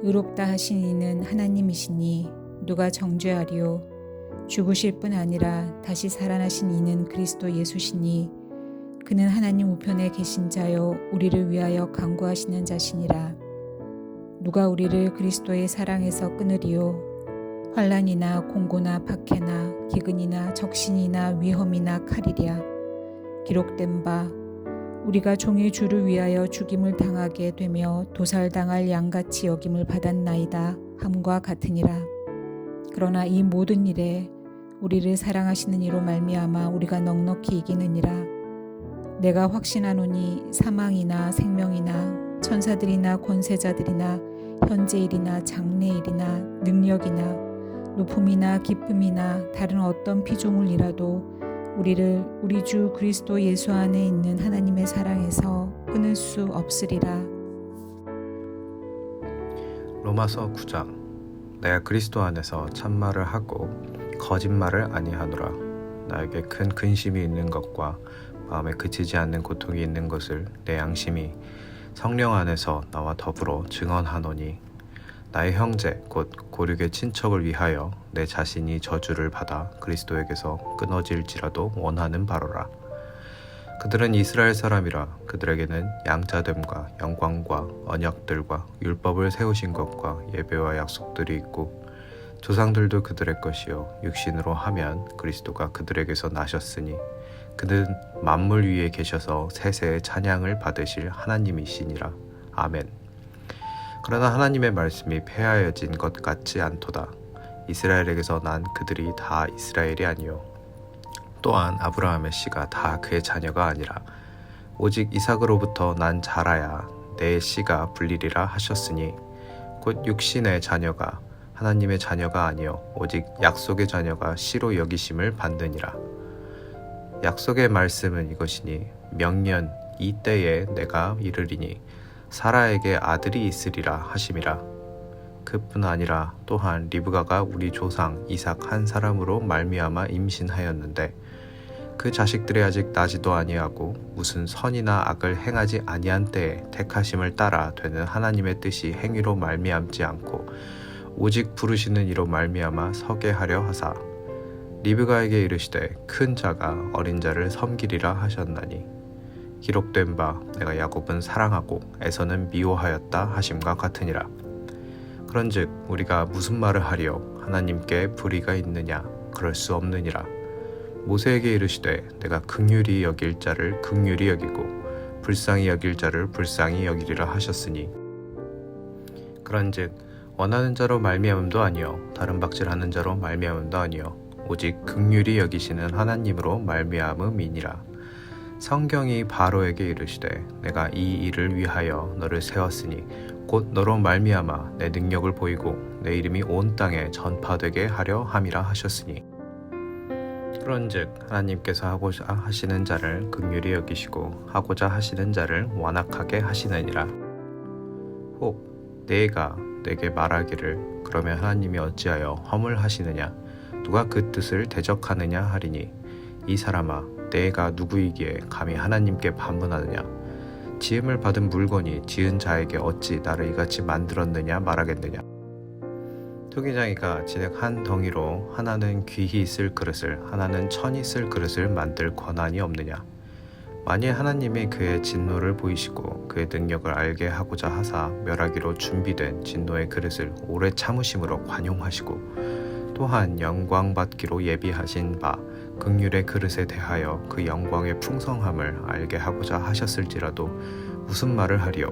의롭다 하신 이는 하나님이시니 누가 정죄하리요? 죽으실 뿐 아니라 다시 살아나신 이는 그리스도 예수시니 그는 하나님 우편에 계신 자요 우리를 위하여 간구하시는 자시니라. 누가 우리를 그리스도의 사랑에서 끊으리요? 환난이나 공고나 박해나 기근이나 적신이나 위험이나 칼이랴. 기록된 바 우리가 종일 주를 위하여 죽임을 당하게 되며 도살당할 양같이 여김을 받았나이다 함과 같으니라. 그러나 이 모든 일에 우리를 사랑하시는 이로 말미암아 우리가 넉넉히 이기느니라. 내가 확신하노니 사망이나 생명이나 천사들이나 권세자들이나 현재일이나 장래일이나 능력이나 높음이나 깊음이나 다른 어떤 피조물이라도 우리를 우리 주 그리스도 예수 안에 있는 하나님의 사랑에서 끊을 수 없으리라. 로마서 9장. 내가 그리스도 안에서 참말을 하고 거짓말을 아니하노라. 나에게 큰 근심이 있는 것과 마음에 그치지 않는 고통이 있는 것을 내 양심이 성령 안에서 나와 더불어 증언하노니, 나의 형제 곧 고륙의 친척을 위하여 내 자신이 저주를 받아 그리스도에게서 끊어질지라도 원하는 바로라. 그들은 이스라엘 사람이라. 그들에게는 양자됨과 영광과 언약들과 율법을 세우신 것과 예배와 약속들이 있고, 조상들도 그들의 것이요 육신으로 하면 그리스도가 그들에게서 나셨으니 그는 만물 위에 계셔서 세세의 찬양을 받으실 하나님이시니라. 아멘. 그러나 하나님의 말씀이 폐하여진 것 같지 않도다. 이스라엘에게서 난 그들이 다 이스라엘이 아니요 또한 아브라함의 씨가 다 그의 자녀가 아니라 오직 이삭으로부터 난 자라야 내 씨가 불리리라 하셨으니, 곧 육신의 자녀가 하나님의 자녀가 아니요 오직 약속의 자녀가 씨로 여기심을 받느니라. 약속의 말씀은 이것이니, 명년 이 때에 내가 이르리니 사라에게 아들이 있으리라 하심이라. 그뿐 아니라 또한 리브가가 우리 조상 이삭 한 사람으로 말미암아 임신하였는데, 그 자식들이 아직 나지도 아니하고 무슨 선이나 악을 행하지 아니한 때에 택하심을 따라 되는 하나님의 뜻이 행위로 말미암지 않고 오직 부르시는 이로 말미암아 서게 하려 하사, 리브가에게 이르시되 큰 자가 어린 자를 섬기리라 하셨나니, 기록된 바 내가 야곱은 사랑하고 에서는 미워하였다 하심과 같으니라. 그런즉 우리가 무슨 말을 하리요? 하나님께 불의가 있느냐? 그럴 수 없느니라. 모세에게 이르시되 내가 긍휼히 여길 자를 긍휼히 여기고 불쌍히 여길 자를 불쌍히 여기리라 하셨으니, 그런즉 원하는 자로 말미암음도 아니요 다른 박질하는 자로 말미암음도 아니요 오직 긍휼히 여기시는 하나님으로 말미암음이니라. 성경이 바로에게 이르시되 내가 이 일을 위하여 너를 세웠으니 곧 너로 말미암아 내 능력을 보이고 내 이름이 온 땅에 전파되게 하려 함이라 하셨으니, 그런즉 하나님께서 하고자 하시는 자를 긍휼히 여기시고 하고자 하시는 자를 완악하게 하시느니라. 혹 내가 내게 말하기를 그러면 하나님이 어찌하여 허물하시느냐? 누가 그 뜻을 대적하느냐 하리니, 이 사람아 내가 누구이기에 감히 하나님께 반문하느냐? 지음을 받은 물건이 지은 자에게 어찌 나를 이같이 만들었느냐 말하겠느냐? 토기장이가 진흙 한 덩이로 하나는 귀히 쓸 그릇을 하나는 천히 쓸 그릇을 만들 권한이 없느냐? 만일 하나님이 그의 진노를 보이시고 그의 능력을 알게 하고자 하사 멸하기로 준비된 진노의 그릇을 오래 참으심으로 관용하시고, 또한 영광 받기로 예비하신 바 긍휼의 그릇에 대하여 그 영광의 풍성함을 알게 하고자 하셨을지라도 무슨 말을 하리요?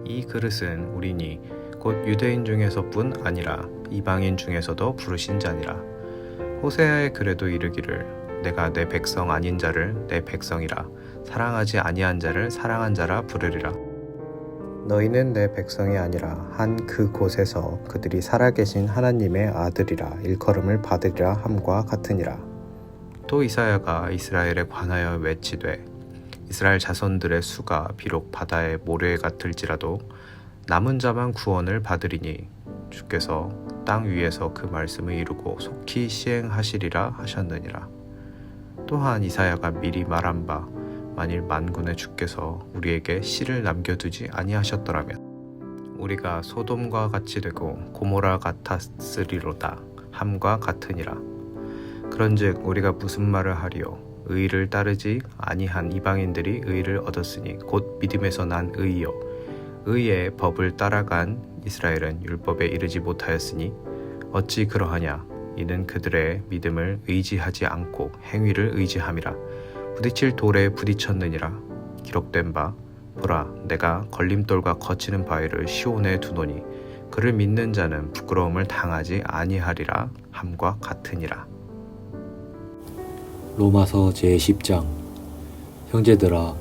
이 그릇은 우리니 곧 유대인 중에서뿐 아니라 이방인 중에서도 부르신 자니라. 호세아의 글에도 이르기를 내가 내 백성 아닌 자를 내 백성이라, 사랑하지 아니한 자를 사랑한 자라 부르리라. 너희는 내 백성이 아니라 한 그 곳에서 그들이 살아계신 하나님의 아들이라 일컬음을 받으리라 함과 같으니라. 또 이사야가 이스라엘에 관하여 외치되 이스라엘 자손들의 수가 비록 바다의 모래 같을지라도 남은 자만 구원을 받으리니, 주께서 땅 위에서 그 말씀을 이루고 속히 시행하시리라 하셨느니라. 또한 이사야가 미리 말한 바 만일 만군의 주께서 우리에게 씨를 남겨두지 아니하셨더라면 우리가 소돔과 같이 되고 고모라 같았으리로다 함과 같으니라. 그런즉 우리가 무슨 말을 하리요? 의를 따르지 아니한 이방인들이 의를 얻었으니 곧 믿음에서 난 의요 의의 법을 따라간 이스라엘은 율법에 이르지 못하였으니 어찌 그러하냐? 이는 그들의 믿음을 의지하지 않고 행위를 의지함이라. 부딪힐 돌에 부딪혔느니라. 기록된 바 보라 내가 걸림돌과 거치는 바위를 시온에 두노니 그를 믿는 자는 부끄러움을 당하지 아니하리라 함과 같으니라. 로마서 제10장. 형제들아,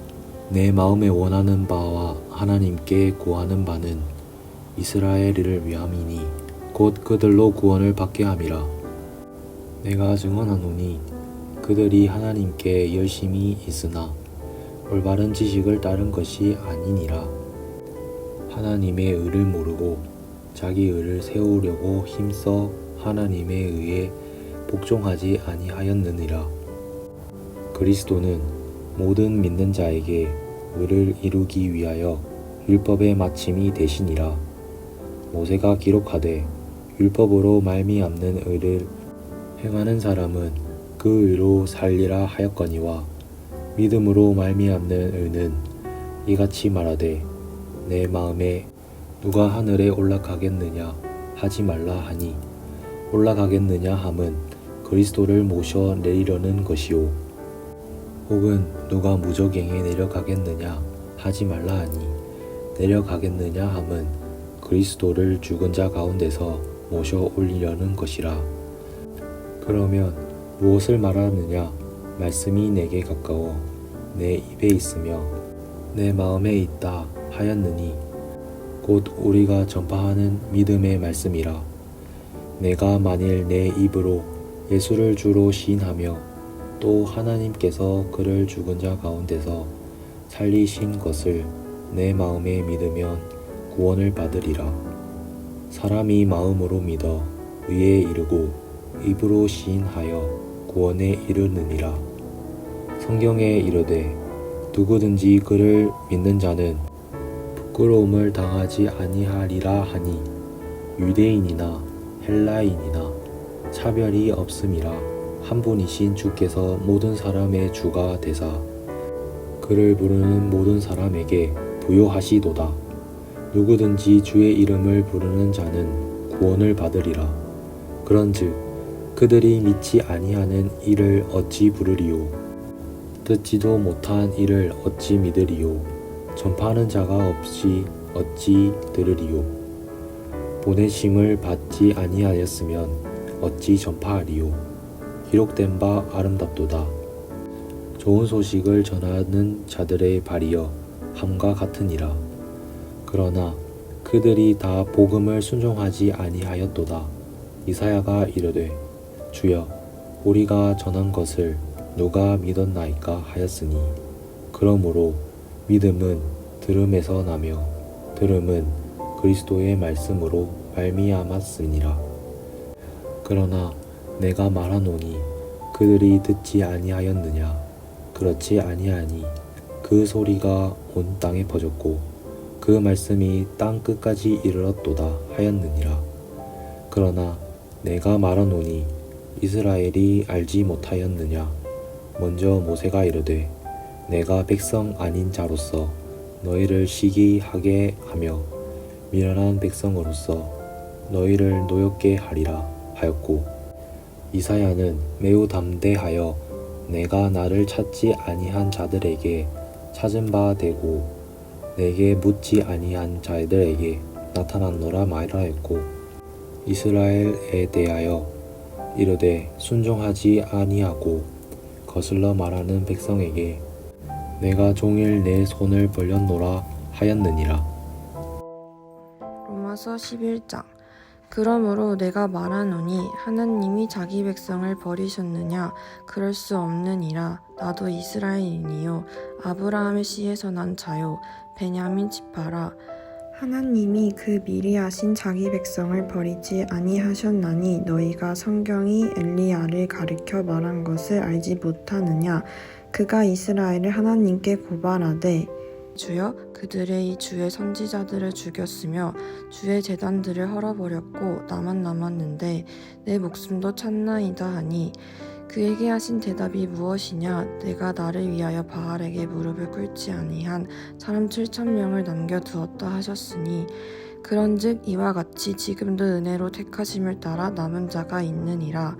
내 마음에 원하는 바와 하나님께 구하는 바는 이스라엘을 위함이니 곧 그들로 구원을 받게 함이라. 내가 증언하노니 그들이 하나님께 열심히 있으나 올바른 지식을 따른 것이 아니니라. 하나님의 의를 모르고 자기 의를 세우려고 힘써 하나님에 의해 복종하지 아니하였느니라. 그리스도는 모든 믿는 자에게 의를 이루기 위하여 율법의 마침이 되시니라. 모세가 기록하되 율법으로 말미암는 의를 행하는 사람은 그 의로 살리라 하였거니와 믿음으로 말미암는 의는 이같이 말하되 내 마음에 누가 하늘에 올라가겠느냐 하지 말라 하니 올라가겠느냐 함은 그리스도를 모셔 내리려는 것이요 혹은 누가 무저갱에 내려가겠느냐 하지 말라 하니 내려가겠느냐 함은 그리스도를 죽은 자 가운데서 모셔 올리려는 것이라. 그러면 무엇을 말하느냐? 말씀이 내게 가까워 내 입에 있으며 내 마음에 있다 하였느니 곧 우리가 전파하는 믿음의 말씀이라. 내가 만일 내 입으로 예수를 주로 시인하며 또 하나님께서 그를 죽은 자 가운데서 살리신 것을 내 마음에 믿으면 구원을 받으리라. 사람이 마음으로 믿어 의에 이르고 입으로 시인하여 구원에 이르느니라. 성경에 이르되 누구든지 그를 믿는 자는 부끄러움을 당하지 아니하리라 하니 유대인이나 헬라인이나 차별이 없음이라. 한 분이신 주께서 모든 사람의 주가 되사 그를 부르는 모든 사람에게 부요하시도다. 누구든지 주의 이름을 부르는 자는 구원을 받으리라. 그런즉 그들이 믿지 아니하는 이를 어찌 부르리요? 듣지도 못한 이를 어찌 믿으리요? 전파하는 자가 없이 어찌 들으리요? 보내심을 받지 아니하였으면 어찌 전파하리요? 기록된 바 아름답도다. 좋은 소식을 전하는 자들의 발이여 함과 같으니라. 그러나 그들이 다 복음을 순종하지 아니하였도다. 이사야가 이르되 주여 우리가 전한 것을 누가 믿었나이까 하였으니 그러므로 믿음은 들음에서 나며 들음은 그리스도의 말씀으로 말미암았으니라. 그러나 내가 말하노니 그들이 듣지 아니하였느냐? 그렇지 아니하니 그 소리가 온 땅에 퍼졌고 그 말씀이 땅 끝까지 이르렀도다 하였느니라. 그러나 내가 말하노니 이스라엘이 알지 못하였느냐? 먼저 모세가 이르되 내가 백성 아닌 자로서 너희를 시기하게 하며 미련한 백성으로서 너희를 노엽게 하리라 하였고 이사야는 매우 담대하여 내가 나를 찾지 아니한 자들에게 찾은 바 되고 내게 묻지 아니한 자들에게 나타났노라 말하였고 이스라엘에 대하여 이르되 순종하지 아니하고 거슬러 말하는 백성에게 내가 종일 내 손을 벌렸노라 하였느니라. 로마서 11장. 그러므로 내가 말하노니 하나님이 자기 백성을 버리셨느냐? 그럴 수 없느니라. 나도 이스라엘인이요 아브라함의 씨에서 난 자요 베냐민 지파라. 하나님이 그 미리 하신 자기 백성을 버리지 아니하셨나니 너희가 성경이 엘리야를 가리켜 말한 것을 알지 못하느냐? 그가 이스라엘을 하나님께 고발하되 주여 그들의 이 주의 선지자들을 죽였으며 주의 제단들을 헐어버렸고 나만 남았는데 내 목숨도 찾나이다 하니 그에게 하신 대답이 무엇이냐? 내가 나를 위하여 바알에게 무릎을 꿇지 아니한 사람 7,000명을 남겨두었다 하셨으니 그런즉 이와 같이 지금도 은혜로 택하심을 따라 남은 자가 있느니라.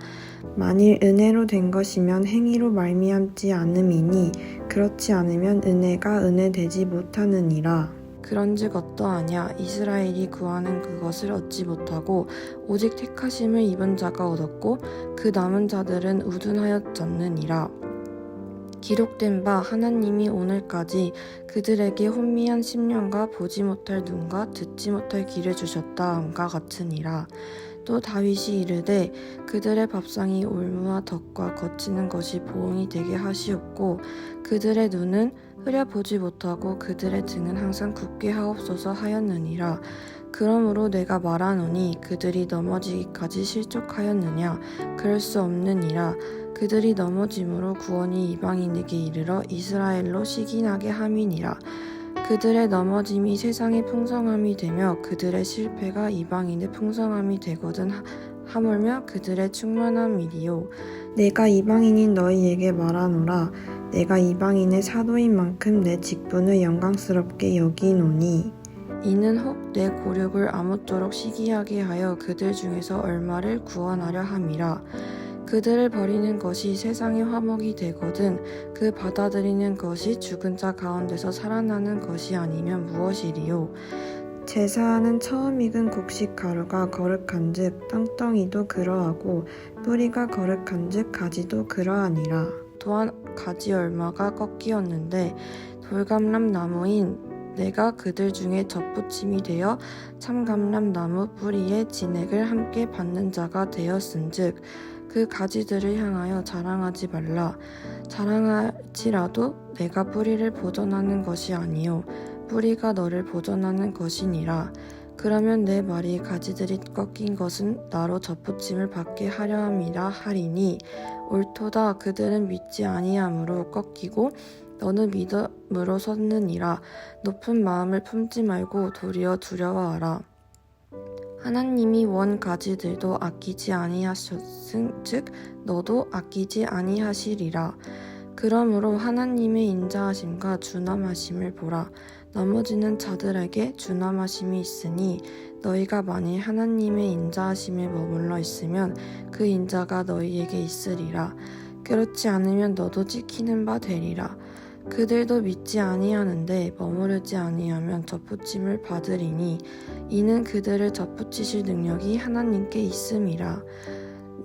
만일 은혜로 된 것이면 행위로 말미암지 않음이니 그렇지 않으면 은혜가 은혜되지 못하느니라. 그런즉 어떠하냐? 이스라엘이 구하는 그것을 얻지 못하고 오직 택하심을 입은 자가 얻었고 그 남은 자들은 우둔하였잖느니라. 기록된 바 하나님이 오늘까지 그들에게 혼미한 심령과 보지 못할 눈과 듣지 못할 귀를 주셨다 함과 같으니라. 또 다윗이 이르되 그들의 밥상이 올무와 덕과 거치는 것이 보응이 되게 하시옵고 그들의 눈은 흐려보지 못하고 그들의 등은 항상 굳게 하옵소서 하였느니라. 그러므로 내가 말하노니 그들이 넘어지기까지 실족하였느냐? 그럴 수 없느니라. 그들이 넘어짐으로 구원이 이방인에게 이르러 이스라엘로 시기나게 함이니라. 그들의 넘어짐이 세상의 풍성함이 되며 그들의 실패가 이방인의 풍성함이 되거든 하물며 그들의 충만함이리요. 내가 이방인인 너희에게 말하노라. 내가 이방인의 사도인 만큼 내 직분을 영광스럽게 여기노니 이는 혹 내 고륙을 아무쪼록 시기하게 하여 그들 중에서 얼마를 구원하려 함이라. 그들을 버리는 것이 세상의 화목이 되거든 그 받아들이는 것이 죽은 자 가운데서 살아나는 것이 아니면 무엇이리요. 제사하는 처음 익은 곡식 가루가 거룩한즉 땅덩이도 그러하고 뿌리가 거룩한즉 가지도 그러하니라. 또한 가지 얼마가 꺾이었는데 돌감람 나무인 내가 그들 중에 덧붙임이 되어 참감람 나무 뿌리에 진액을 함께 받는 자가 되었은즉 그 가지들을 향하여 자랑하지 말라. 자랑할지라도 내가 뿌리를 보존하는 것이 아니요 뿌리가 너를 보존하는 것이니라. 그러면 내 말이 가지들이 꺾인 것은 나로 덧붙임을 받게 하려 함이라 하리니 옳도다. 그들은 믿지 아니함으로 꺾이고 너는 믿음으로 섰느니라. 높은 마음을 품지 말고 도리어 두려워하라. 하나님이 원 가지들도 아끼지 아니하셨은즉 너도 아끼지 아니하시리라. 그러므로 하나님의 인자하심과 준엄하심을 보라. 넘어지는 자들에게 준엄하심이 있으니 너희가 만일 하나님의 인자하심에 머물러 있으면 그 인자가 너희에게 있으리라. 그렇지 않으면 너도 찍히는 바 되리라. 그들도 믿지 아니하는데 머무르지 아니하면 덧붙임을 받으리니 이는 그들을 덧붙이실 능력이 하나님께 있음이라.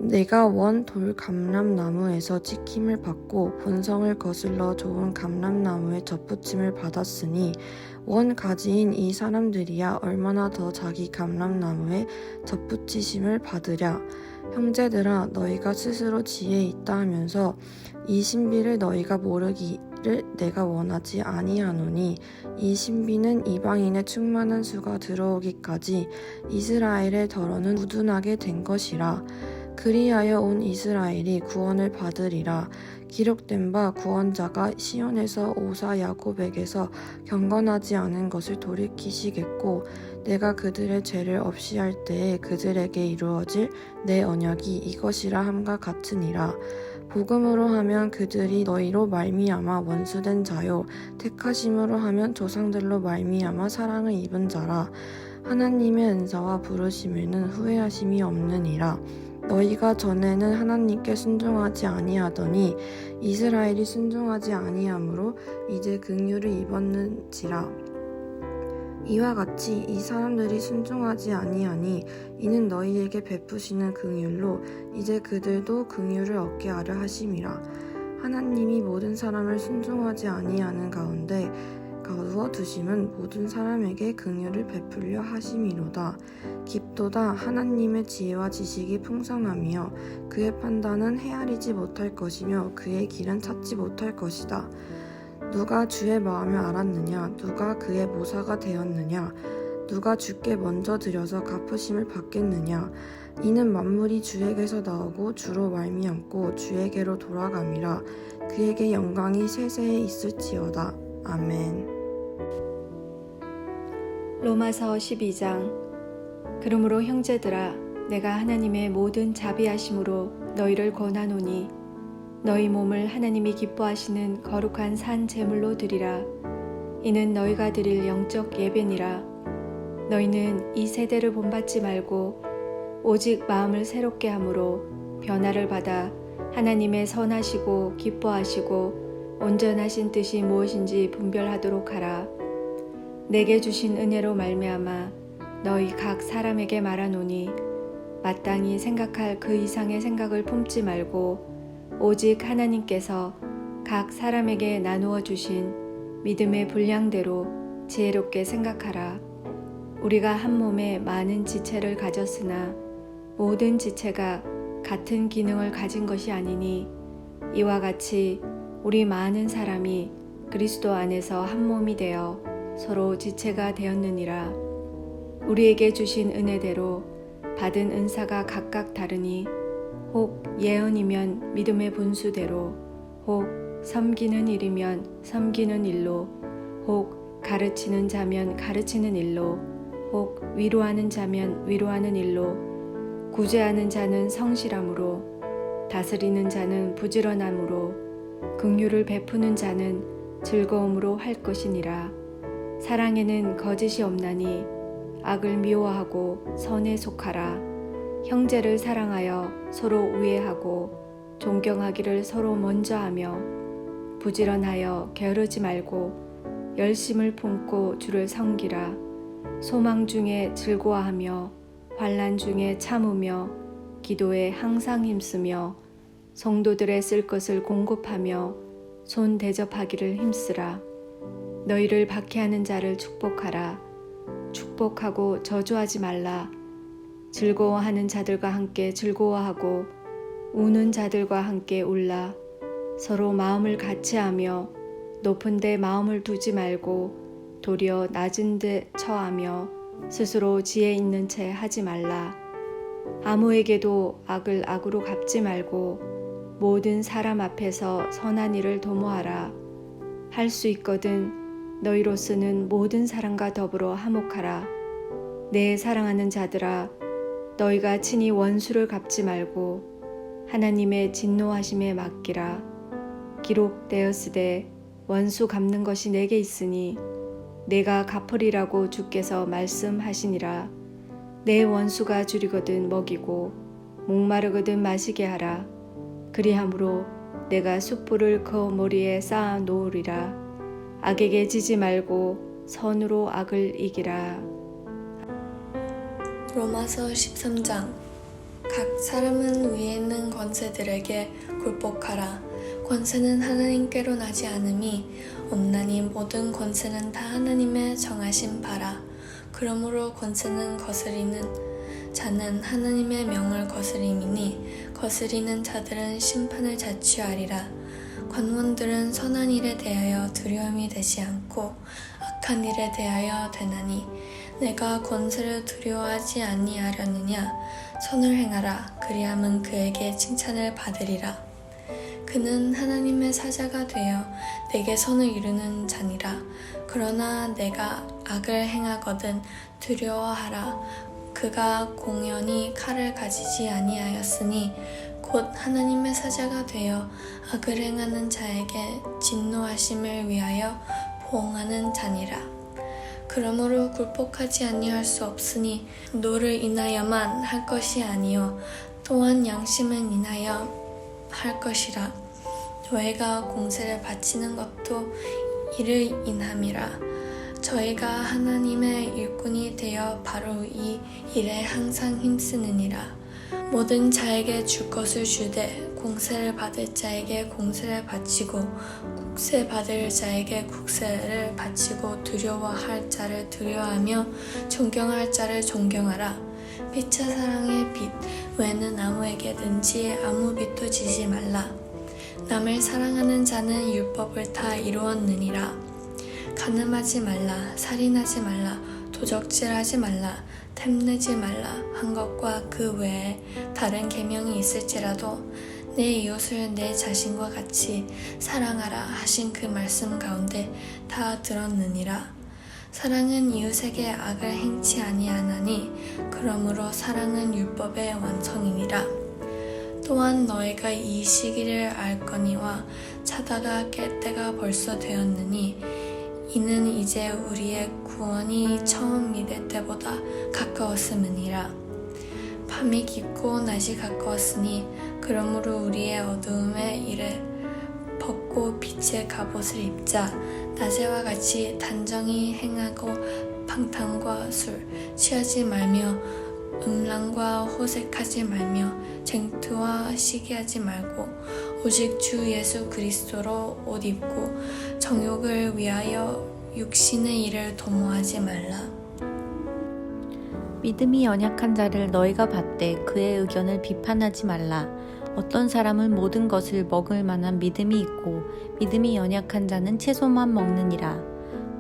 내가 원 돌 감람나무에서 찍힘을 받고 본성을 거슬러 좋은 감람나무에 덧붙임을 받았으니 원 가지인 이 사람들이야 얼마나 더 자기 감람나무에 덧붙이심을 받으랴. 형제들아 너희가 스스로 지혜 있다 하면서 이 신비를 너희가 모르기를 내가 원하지 아니하노니 이 신비는 이방인의 충만한 수가 들어오기까지 이스라엘의 덜어는 우둔하게 된 것이라. 그리하여 온 이스라엘이 구원을 받으리라. 기록된 바 구원자가 시온에서 오사 야곱에게서 경건하지 않은 것을 돌이키시겠고 내가 그들의 죄를 없이 할 때에 그들에게 이루어질 내 언약이 이것이라 함과 같으니라. 복음으로 하면 그들이 너희로 말미암아 원수된 자요 택하심으로 하면 조상들로 말미암아 사랑을 입은 자라. 하나님의 은사와 부르심에는 후회하심이 없느니라. 너희가 전에는 하나님께 순종하지 아니하더니 이스라엘이 순종하지 아니하므로 이제 긍휼을 입었는지라. 이와 같이 이 사람들이 순종하지 아니하니 이는 너희에게 베푸시는 긍휼로 이제 그들도 긍휼을 얻게 하려 하심이라. 하나님이 모든 사람을 순종하지 아니하는 가운데 거두어 두심은 모든 사람에게 긍휼을 베풀려 하심이로다. 깊도다. 하나님의 지혜와 지식이 풍성하며 그의 판단은 헤아리지 못할 것이며 그의 길은 찾지 못할 것이다. 누가 주의 마음을 알았느냐? 누가 그의 모사가 되었느냐? 누가 주께 먼저 드려서 갚으심을 받겠느냐? 이는 만물이 주에게서 나오고 주로 말미암고 주에게로 돌아감이라. 그에게 영광이 세세에 있을지어다. 아멘. 로마서 12장. 그러므로 형제들아 내가 하나님의 모든 자비하심으로 너희를 권하노니 너희 몸을 하나님이 기뻐하시는 거룩한 산 제물로 드리라. 이는 너희가 드릴 영적 예배니라. 너희는 이 세대를 본받지 말고 오직 마음을 새롭게 함으로 변화를 받아 하나님의 선하시고 기뻐하시고 온전하신 뜻이 무엇인지 분별하도록 하라. 내게 주신 은혜로 말미암아 너희 각 사람에게 말하노니 마땅히 생각할 그 이상의 생각을 품지 말고 오직 하나님께서 각 사람에게 나누어 주신 믿음의 분량대로 지혜롭게 생각하라. 우리가 한 몸에 많은 지체를 가졌으나 모든 지체가 같은 기능을 가진 것이 아니니 이와 같이 우리 많은 사람이 그리스도 안에서 한 몸이 되어 서로 지체가 되었느니라. 우리에게 주신 은혜대로 받은 은사가 각각 다르니 혹 예언이면 믿음의 분수대로, 혹 섬기는 일이면 섬기는 일로, 혹 가르치는 자면 가르치는 일로, 혹 위로하는 자면 위로하는 일로, 구제하는 자는 성실함으로, 다스리는 자는 부지런함으로, 긍휼을 베푸는 자는 즐거움으로 할 것이니라. 사랑에는 거짓이 없나니 악을 미워하고 선에 속하라. 형제를 사랑하여 서로 우애하고 존경하기를 서로 먼저 하며 부지런하여 게으르지 말고 열심을 품고 주를 섬기라. 소망 중에 즐거워하며 환난 중에 참으며 기도에 항상 힘쓰며 성도들의 쓸 것을 공급하며 손 대접하기를 힘쓰라. 너희를 박해하는 자를 축복하라. 축복하고 저주하지 말라. 즐거워하는 자들과 함께 즐거워하고 우는 자들과 함께 울라. 서로 마음을 같이하며 높은 데 마음을 두지 말고 도리어 낮은 데 처하며 스스로 지혜 있는 채 하지 말라. 아무에게도 악을 악으로 갚지 말고 모든 사람 앞에서 선한 일을 도모하라. 할 수 있거든 너희로서는 모든 사람과 더불어 화목하라. 내 사랑하는 자들아, 너희가 친히 원수를 갚지 말고 하나님의 진노하심에 맡기라. 기록되었으되 원수 갚는 것이 내게 있으니 내가 갚으리라고 주께서 말씀하시니라. 내 원수가 줄이거든 먹이고 목마르거든 마시게 하라. 그리함으로 내가 숯불을 그 머리에 쌓아 놓으리라. 악에게 지지 말고 선으로 악을 이기라. 로마서 13장. 각 사람은 위에 있는 권세들에게 굴복하라. 권세는 하나님께로 나지 않음이 없나니 모든 권세는 다 하나님의 정하신 바라. 그러므로 권세는 거스리는 자는 하나님의 명을 거스림이니 거스리는 자들은 심판을 자취하리라. 관원들은 선한 일에 대하여 두려움이 되지 않고 악한 일에 대하여 되나니 내가 권세를 두려워하지 아니하려느냐. 선을 행하라. 그리하면 그에게 칭찬을 받으리라. 그는 하나님의 사자가 되어 내게 선을 이루는 자니라. 그러나 내가 악을 행하거든 두려워하라. 그가 공연히 칼을 가지지 아니하였으니 곧 하나님의 사자가 되어 악을 행하는 자에게 진노하심을 위하여 보응하는 자니라. 그러므로 굴복하지 아니할 수 없으니 노를 인하여만 할 것이 아니요 또한 양심을 인하여 할 것이라. 너희가 공세를 바치는 것도 이를 인함이라. 저희가 하나님의 일꾼이 되어 바로 이 일에 항상 힘쓰느니라. 모든 자에게 줄 것을 주되 공세를 받을 자에게 공세를 바치고 국세 받을 자에게 국세를 바치고 두려워할 자를 두려워하며 존경할 자를 존경하라. 빛의 사랑의 빛 외에는 아무에게든지 아무 빛도 지지 말라. 남을 사랑하는 자는 율법을 다 이루었느니라. 간음하지 말라, 살인하지 말라, 도적질하지 말라, 탐내지 말라 한 것과 그 외에 다른 계명이 있을지라도 내 이웃을 내 자신과 같이 사랑하라 하신 그 말씀 가운데 다 들었느니라. 사랑은 이웃에게 악을 행치 아니하나니 그러므로 사랑은 율법의 완성이니라. 또한 너희가 이 시기를 알거니와 자다가 깰 때가 벌써 되었느니 이는 이제 우리의 구원이 처음 믿을 때보다 가까웠음이니라. 밤이 깊고 낮이 가까웠으니 그러므로 우리의 어두움의 일을 벗고 빛의 갑옷을 입자. 낮에와 같이 단정히 행하고 방탕과 술 취하지 말며 음란과 호색하지 말며 쟁투와 시기하지 말고 오직 주 예수 그리스도로 옷 입고 정욕을 위하여 육신의 일을 도모하지 말라. 믿음이 연약한 자를 너희가 받되 그의 의견을 비판하지 말라. 어떤 사람은 모든 것을 먹을 만한 믿음이 있고 믿음이 연약한 자는 채소만 먹느니라.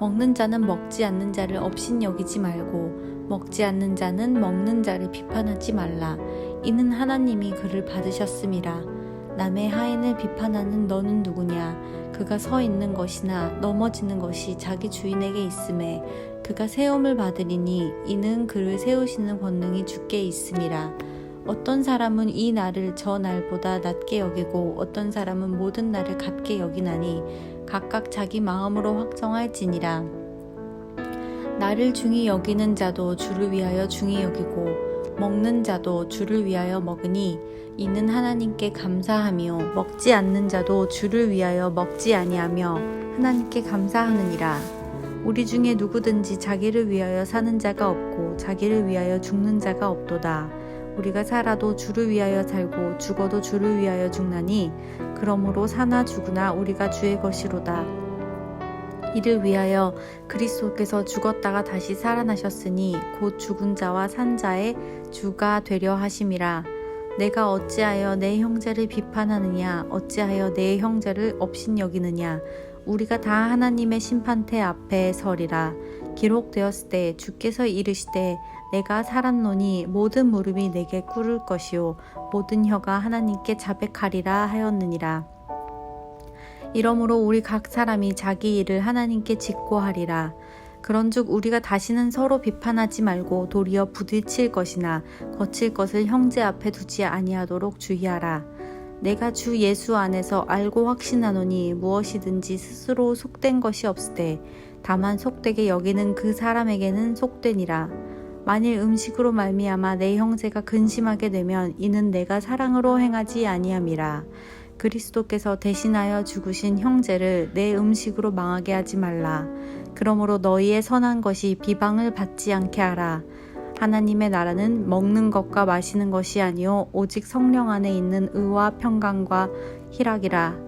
먹는 자는 먹지 않는 자를 업신여기지 말고 먹지 않는 자는 먹는 자를 비판하지 말라. 이는 하나님이 그를 받으셨음이라. 남의 하인을 비판하는 너는 누구냐? 그가 서 있는 것이나 넘어지는 것이 자기 주인에게 있음에 그가 세움을 받으리니 이는 그를 세우시는 권능이 주께 있음이라. 어떤 사람은 이 날을 저 날보다 낮게 여기고 어떤 사람은 모든 날을 같게 여기나니 각각 자기 마음으로 확정할지니라. 나를 중히 여기는 자도 주를 위하여 중히 여기고 먹는 자도 주를 위하여 먹으니 이는 하나님께 감사하며 먹지 않는 자도 주를 위하여 먹지 아니하며 하나님께 감사하느니라. 우리 중에 누구든지 자기를 위하여 사는 자가 없고 자기를 위하여 죽는 자가 없도다. 우리가 살아도 주를 위하여 살고 죽어도 주를 위하여 죽나니 그러므로 사나 죽으나 우리가 주의 것이로다. 이를 위하여 그리스도께서 죽었다가 다시 살아나셨으니 곧 죽은 자와 산 자의 주가 되려 하심이라. 내가 어찌하여 내 형제를 비판하느냐? 어찌하여 내 형제를 업신여기느냐? 우리가 다 하나님의 심판대 앞에 서리라. 기록되었을 때 주께서 이르시되 내가 살았노니 모든 무릎이 내게 꿇을 것이요 모든 혀가 하나님께 자백하리라 하였느니라. 이러므로 우리 각 사람이 자기 일을 하나님께 직고하리라. 그런즉 우리가 다시는 서로 비판하지 말고 도리어 부딪힐 것이나 거칠 것을 형제 앞에 두지 아니하도록 주의하라. 내가 주 예수 안에서 알고 확신하노니 무엇이든지 스스로 속된 것이 없으되 다만 속되게 여기는 그 사람에게는 속되니라. 만일 음식으로 말미암아 내 형제가 근심하게 되면 이는 내가 사랑으로 행하지 아니함이라. 그리스도께서 대신하여 죽으신 형제를 내 음식으로 망하게 하지 말라. 그러므로 너희의 선한 것이 비방을 받지 않게 하라. 하나님의 나라는 먹는 것과 마시는 것이 아니요 오직 성령 안에 있는 의와 평강과 희락이라.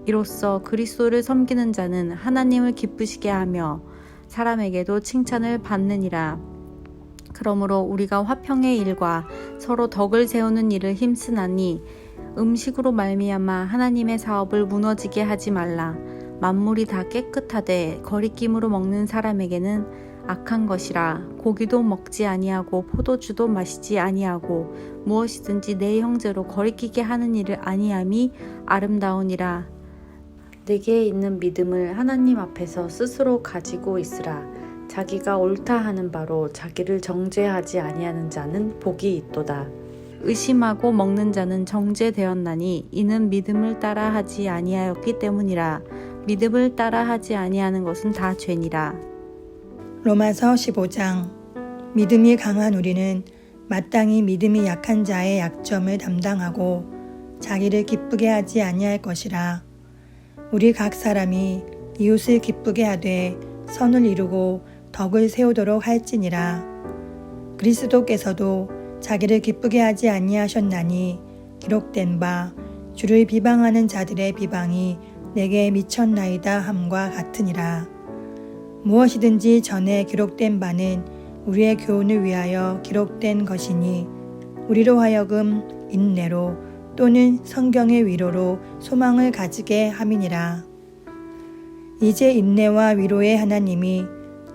이로써 그리스도를 섬기는 자는 하나님을 기쁘시게 하며 사람에게도 칭찬을 받느니라. 그러므로 우리가 화평의 일과 서로 덕을 세우는 일을 힘쓰나니 음식으로 말미암아 하나님의 사업을 무너지게 하지 말라. 만물이 다 깨끗하되 거리낌으로 먹는 사람에게는 악한 것이라. 고기도 먹지 아니하고 포도주도 마시지 아니하고 무엇이든지 내 형제로 거리끼게 하는 일을 아니함이 아름다우니라. 내게 있는 믿음을 하나님 앞에서 스스로 가지고 있으라. 자기가 옳다 하는 바로 자기를 정죄하지 아니하는 자는 복이 있도다. 의심하고 먹는 자는 정죄되었나니 이는 믿음을 따라 하지 아니하였기 때문이라. 믿음을 따라 하지 아니하는 것은 다 죄니라. 로마서 15장. 믿음이 강한 우리는 마땅히 믿음이 약한 자의 약점을 담당하고 자기를 기쁘게 하지 아니할 것이라. 우리 각 사람이 이웃을 기쁘게 하되 선을 이루고 덕을 세우도록 할지니라. 그리스도께서도 자기를 기쁘게 하지 아니하셨나니 기록된 바 주를 비방하는 자들의 비방이 내게 미쳤나이다 함과 같으니라. 무엇이든지 전에 기록된 바는 우리의 교훈을 위하여 기록된 것이니 우리로 하여금 인내로 또는 성경의 위로로 소망을 가지게 함이니라. 이제 인내와 위로의 하나님이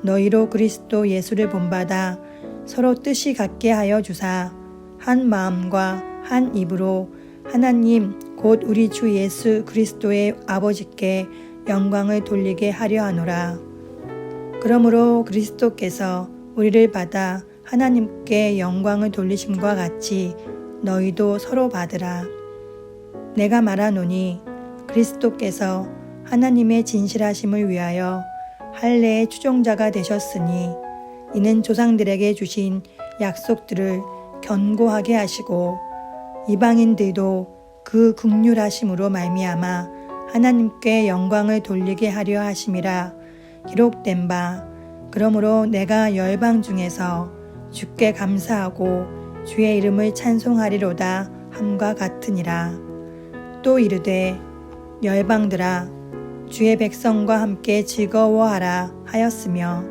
너희로 그리스도 예수를 본받아 서로 뜻이 같게 하여 주사 한 마음과 한 입으로 하나님 곧 우리 주 예수 그리스도의 아버지께 영광을 돌리게 하려 하노라. 그러므로 그리스도께서 우리를 받아 하나님께 영광을 돌리심과 같이 너희도 서로 받으라. 내가 말하노니 그리스도께서 하나님의 진실하심을 위하여 할례의 추종자가 되셨으니 이는 조상들에게 주신 약속들을 견고하게 하시고 이방인들도 그 긍휼하심으로 말미암아 하나님께 영광을 돌리게 하려 하심이라. 기록된 바 그러므로 내가 열방 중에서 주께 감사하고 주의 이름을 찬송하리로다 함과 같으니라. 또 이르되 열방들아 주의 백성과 함께 즐거워하라 하였으며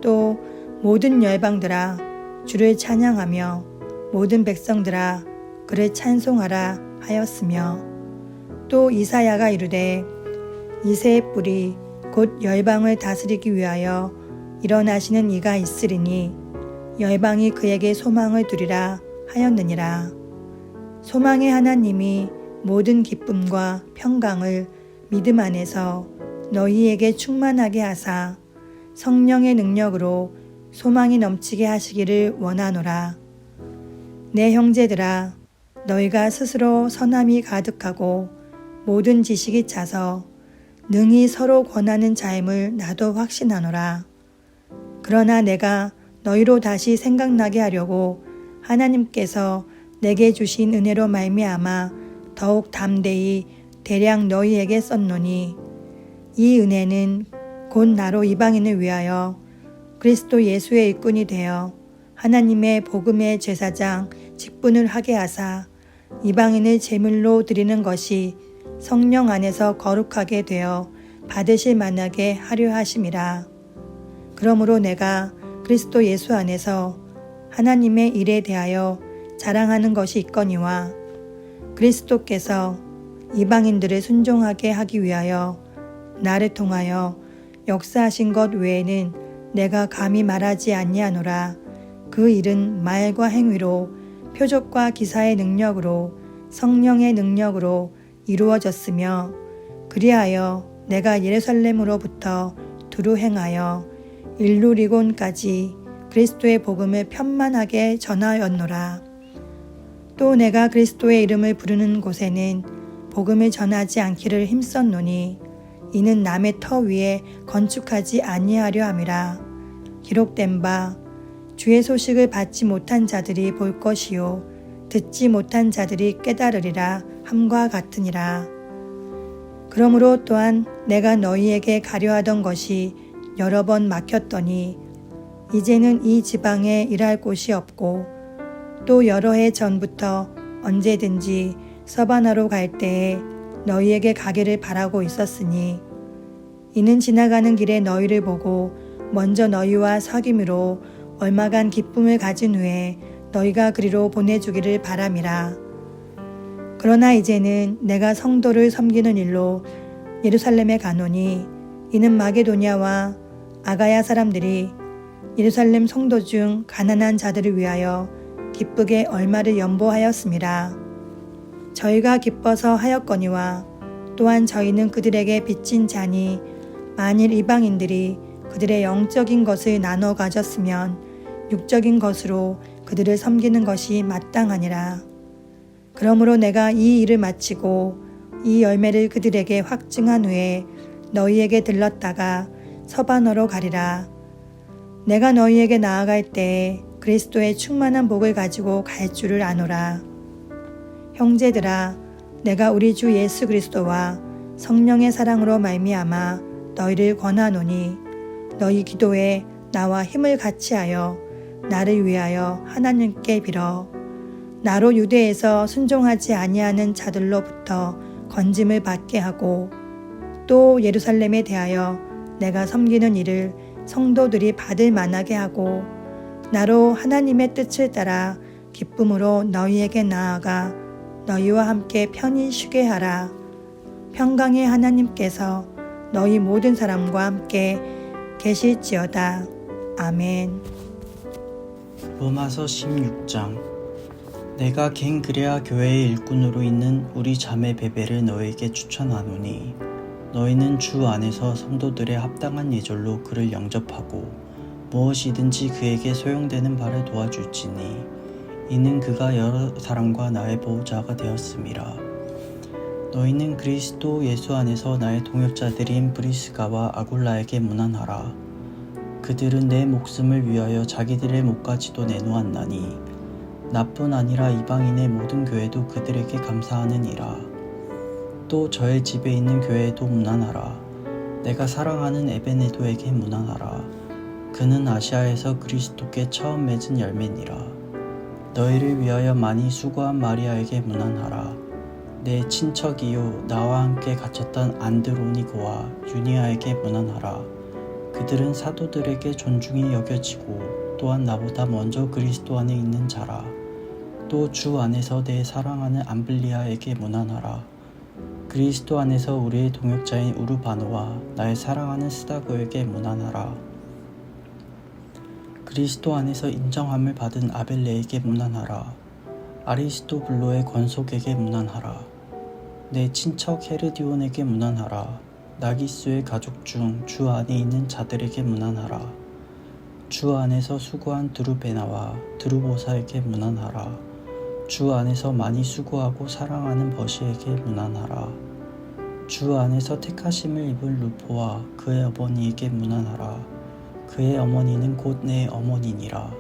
또 모든 열방들아 주를 찬양하며 모든 백성들아 그를 찬송하라 하였으며 또 이사야가 이르되 이새의 뿔이 곧 열방을 다스리기 위하여 일어나시는 이가 있으리니 열방이 그에게 소망을 두리라 하였느니라. 소망의 하나님이 모든 기쁨과 평강을 믿음 안에서 너희에게 충만하게 하사 성령의 능력으로 소망이 넘치게 하시기를 원하노라. 내 형제들아 너희가 스스로 선함이 가득하고 모든 지식이 차서 능히 서로 권하는 자임을 나도 확신하노라. 그러나 내가 너희로 다시 생각나게 하려고 하나님께서 내게 주신 은혜로 말미암아 더욱 담대히 대량 너희에게 썼노니 이 은혜는 곧 나로 이방인을 위하여 그리스도 예수의 일꾼이 되어 하나님의 복음의 제사장 직분을 하게 하사 이방인을 제물로 드리는 것이 성령 안에서 거룩하게 되어 받으실 만하게 하려 하심이라. 그러므로 내가 그리스도 예수 안에서 하나님의 일에 대하여 자랑하는 것이 있거니와 그리스도께서 이방인들을 순종하게 하기 위하여 나를 통하여 역사하신 것 외에는 내가 감히 말하지 아니하노라. 그 일은 말과 행위로 표적과 기사의 능력으로 성령의 능력으로 이루어졌으며 그리하여 내가 예루살렘으로부터 두루 행하여 일루리곤까지 그리스도의 복음을 편만하게 전하였노라. 또 내가 그리스도의 이름을 부르는 곳에는 복음을 전하지 않기를 힘썼노니 이는 남의 터 위에 건축하지 아니하려 함이라. 기록된 바 주의 소식을 받지 못한 자들이 볼 것이요 듣지 못한 자들이 깨달으리라 함과 같으니라. 그러므로 또한 내가 너희에게 가려하던 것이 여러 번 막혔더니 이제는 이 지방에 일할 곳이 없고 또 여러 해 전부터 언제든지 서바나로 갈 때에 너희에게 가기를 바라고 있었으니 이는 지나가는 길에 너희를 보고 먼저 너희와 사귐으로 얼마간 기쁨을 가진 후에 너희가 그리로 보내주기를 바람이라. 그러나 이제는 내가 성도를 섬기는 일로 예루살렘에 가노니 이는 마게도냐와 아가야 사람들이 예루살렘 성도 중 가난한 자들을 위하여 기쁘게 얼마를 연보하였음이라. 저희가 기뻐서 하였거니와 또한 저희는 그들에게 빚진 자니 만일 이방인들이 그들의 영적인 것을 나눠 가졌으면 육적인 것으로 그들을 섬기는 것이 마땅하니라. 그러므로 내가 이 일을 마치고 이 열매를 그들에게 확증한 후에 너희에게 들렀다가 서바너로 가리라. 내가 너희에게 나아갈 때에 그리스도의 충만한 복을 가지고 갈 줄을 아노라. 형제들아, 내가 우리 주 예수 그리스도와 성령의 사랑으로 말미암아 너희를 권하노니 너희 기도에 나와 힘을 같이하여 나를 위하여 하나님께 빌어 나로 유대에서 순종하지 아니하는 자들로부터 건짐을 받게 하고 또 예루살렘에 대하여 내가 섬기는 일을 성도들이 받을 만하게 하고 나로 하나님의 뜻을 따라 기쁨으로 너희에게 나아가 너희와 함께 편히 쉬게 하라. 평강의 하나님께서 너희 모든 사람과 함께 계실지어다. 아멘. 로마서 16장. 내가 갱그레아 교회의 일꾼으로 있는 우리 자매 베베를 너에게 추천하노니 너희는 주 안에서 성도들의 합당한 예절로 그를 영접하고 무엇이든지 그에게 소용되는 바를 도와줄지니 이는 그가 여러 사람과 나의 보호자가 되었음이라. 너희는 그리스도 예수 안에서 나의 동역자들인 브리스가와 아굴라에게 문안하라. 그들은 내 목숨을 위하여 자기들의 목까지도 내놓았나니 나뿐 아니라 이방인의 모든 교회도 그들에게 감사하느니라. 또 저의 집에 있는 교회에도 문안하라. 내가 사랑하는 에베네도에게 문안하라. 그는 아시아에서 그리스도께 처음 맺은 열매니라. 너희를 위하여 많이 수고한 마리아에게 문안하라. 내 친척이요 나와 함께 갇혔던 안드로니고와 유니아에게 문안하라. 그들은 사도들에게 존중이 여겨지고 또한 나보다 먼저 그리스도 안에 있는 자라. 또 주 안에서 내 사랑하는 암블리아에게 문안하라. 그리스도 안에서 우리의 동역자인 우르바노와 나의 사랑하는 스다고에게 문안하라. 그리스도 안에서 인정함을 받은 아벨레에게 문안하라. 아리스토블로의 권속에게 문안하라. 내 친척 헤르디온에게 문안하라. 나기스의 가족 중 주 안에 있는 자들에게 문안하라. 주 안에서 수고한 드루베나와 드루보사에게 문안하라. 주 안에서 많이 수고하고 사랑하는 버시에게 문안하라. 주 안에서 택하심을 입은 루포와 그의 어머니에게 문안하라. 그의 어머니는 곧 내 어머니니라.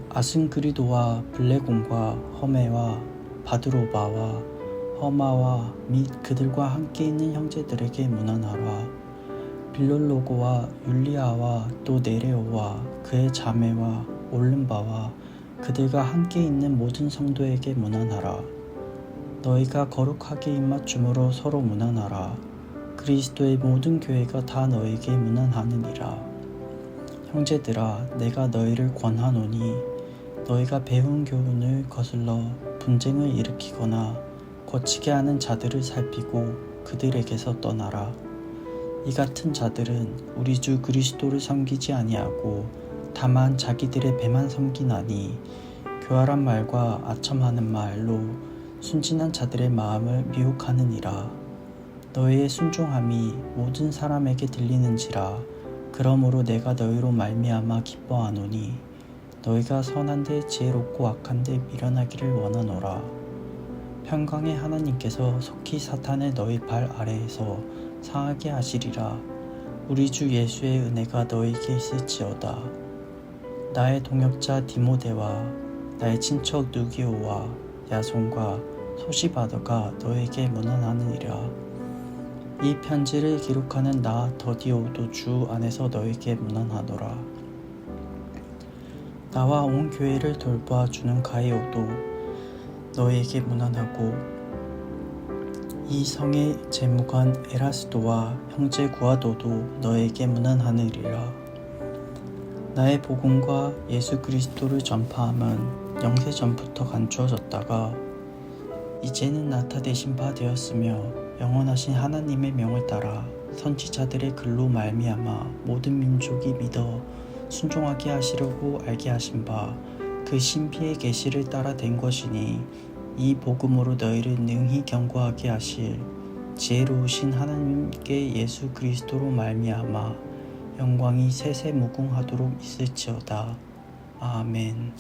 아승그리도와 블레곤과 허메와 바드로바와 허마와 및 그들과 함께 있는 형제들에게 문안하라. 빌롤로고와 율리아와 또 네레오와 그의 자매와 올른바와 그들과 함께 있는 모든 성도에게 문안하라. 너희가 거룩하게 입맞춤으로 서로 문안하라. 그리스도의 모든 교회가 다 너에게 문안하느니라. 형제들아, 내가 너희를 권하노니 너희가 배운 교훈을 거슬러 분쟁을 일으키거나 거치게 하는 자들을 살피고 그들에게서 떠나라. 이 같은 자들은 우리 주 그리스도를 섬기지 아니하고 다만 자기들의 배만 섬기나니 교활한 말과 아첨하는 말로 순진한 자들의 마음을 미혹하느니라. 너희의 순종함이 모든 사람에게 들리는지라. 그러므로 내가 너희로 말미암아 기뻐하노니 너희가 선한데 지혜롭고 악한데 미련하기를 원하노라. 평강의 하나님께서 속히 사탄을 너희 발 아래에서 상하게 하시리라. 우리 주 예수의 은혜가 너희에게 있을지어다. 나의 동역자 디모데와 나의 친척 누기오와 야손과 소시바더가 너에게 문안하느니라. 이 편지를 기록하는 나 더디오도 주 안에서 너에게 문안하노라. 나와 온 교회를 돌봐주는 가이오도 너에게 문안하고 이 성의 재무관 에라스도와 형제 구아도도 너에게 문안하느니라. 나의 복음과 예수 그리스도를 전파함은 영세 전부터 감추어졌다가 이제는 나타내신 바 되었으며 영원하신 하나님의 명을 따라 선지자들의 글로 말미암아 모든 민족이 믿어 순종하게 하시려고 알게 하신 바 그 신비의 계시를 따라 된 것이니 이 복음으로 너희를 능히 견고하게 하실 지혜로우신 하나님께 예수 그리스도로 말미암아 영광이 세세무궁하도록 있을지어다. 아멘.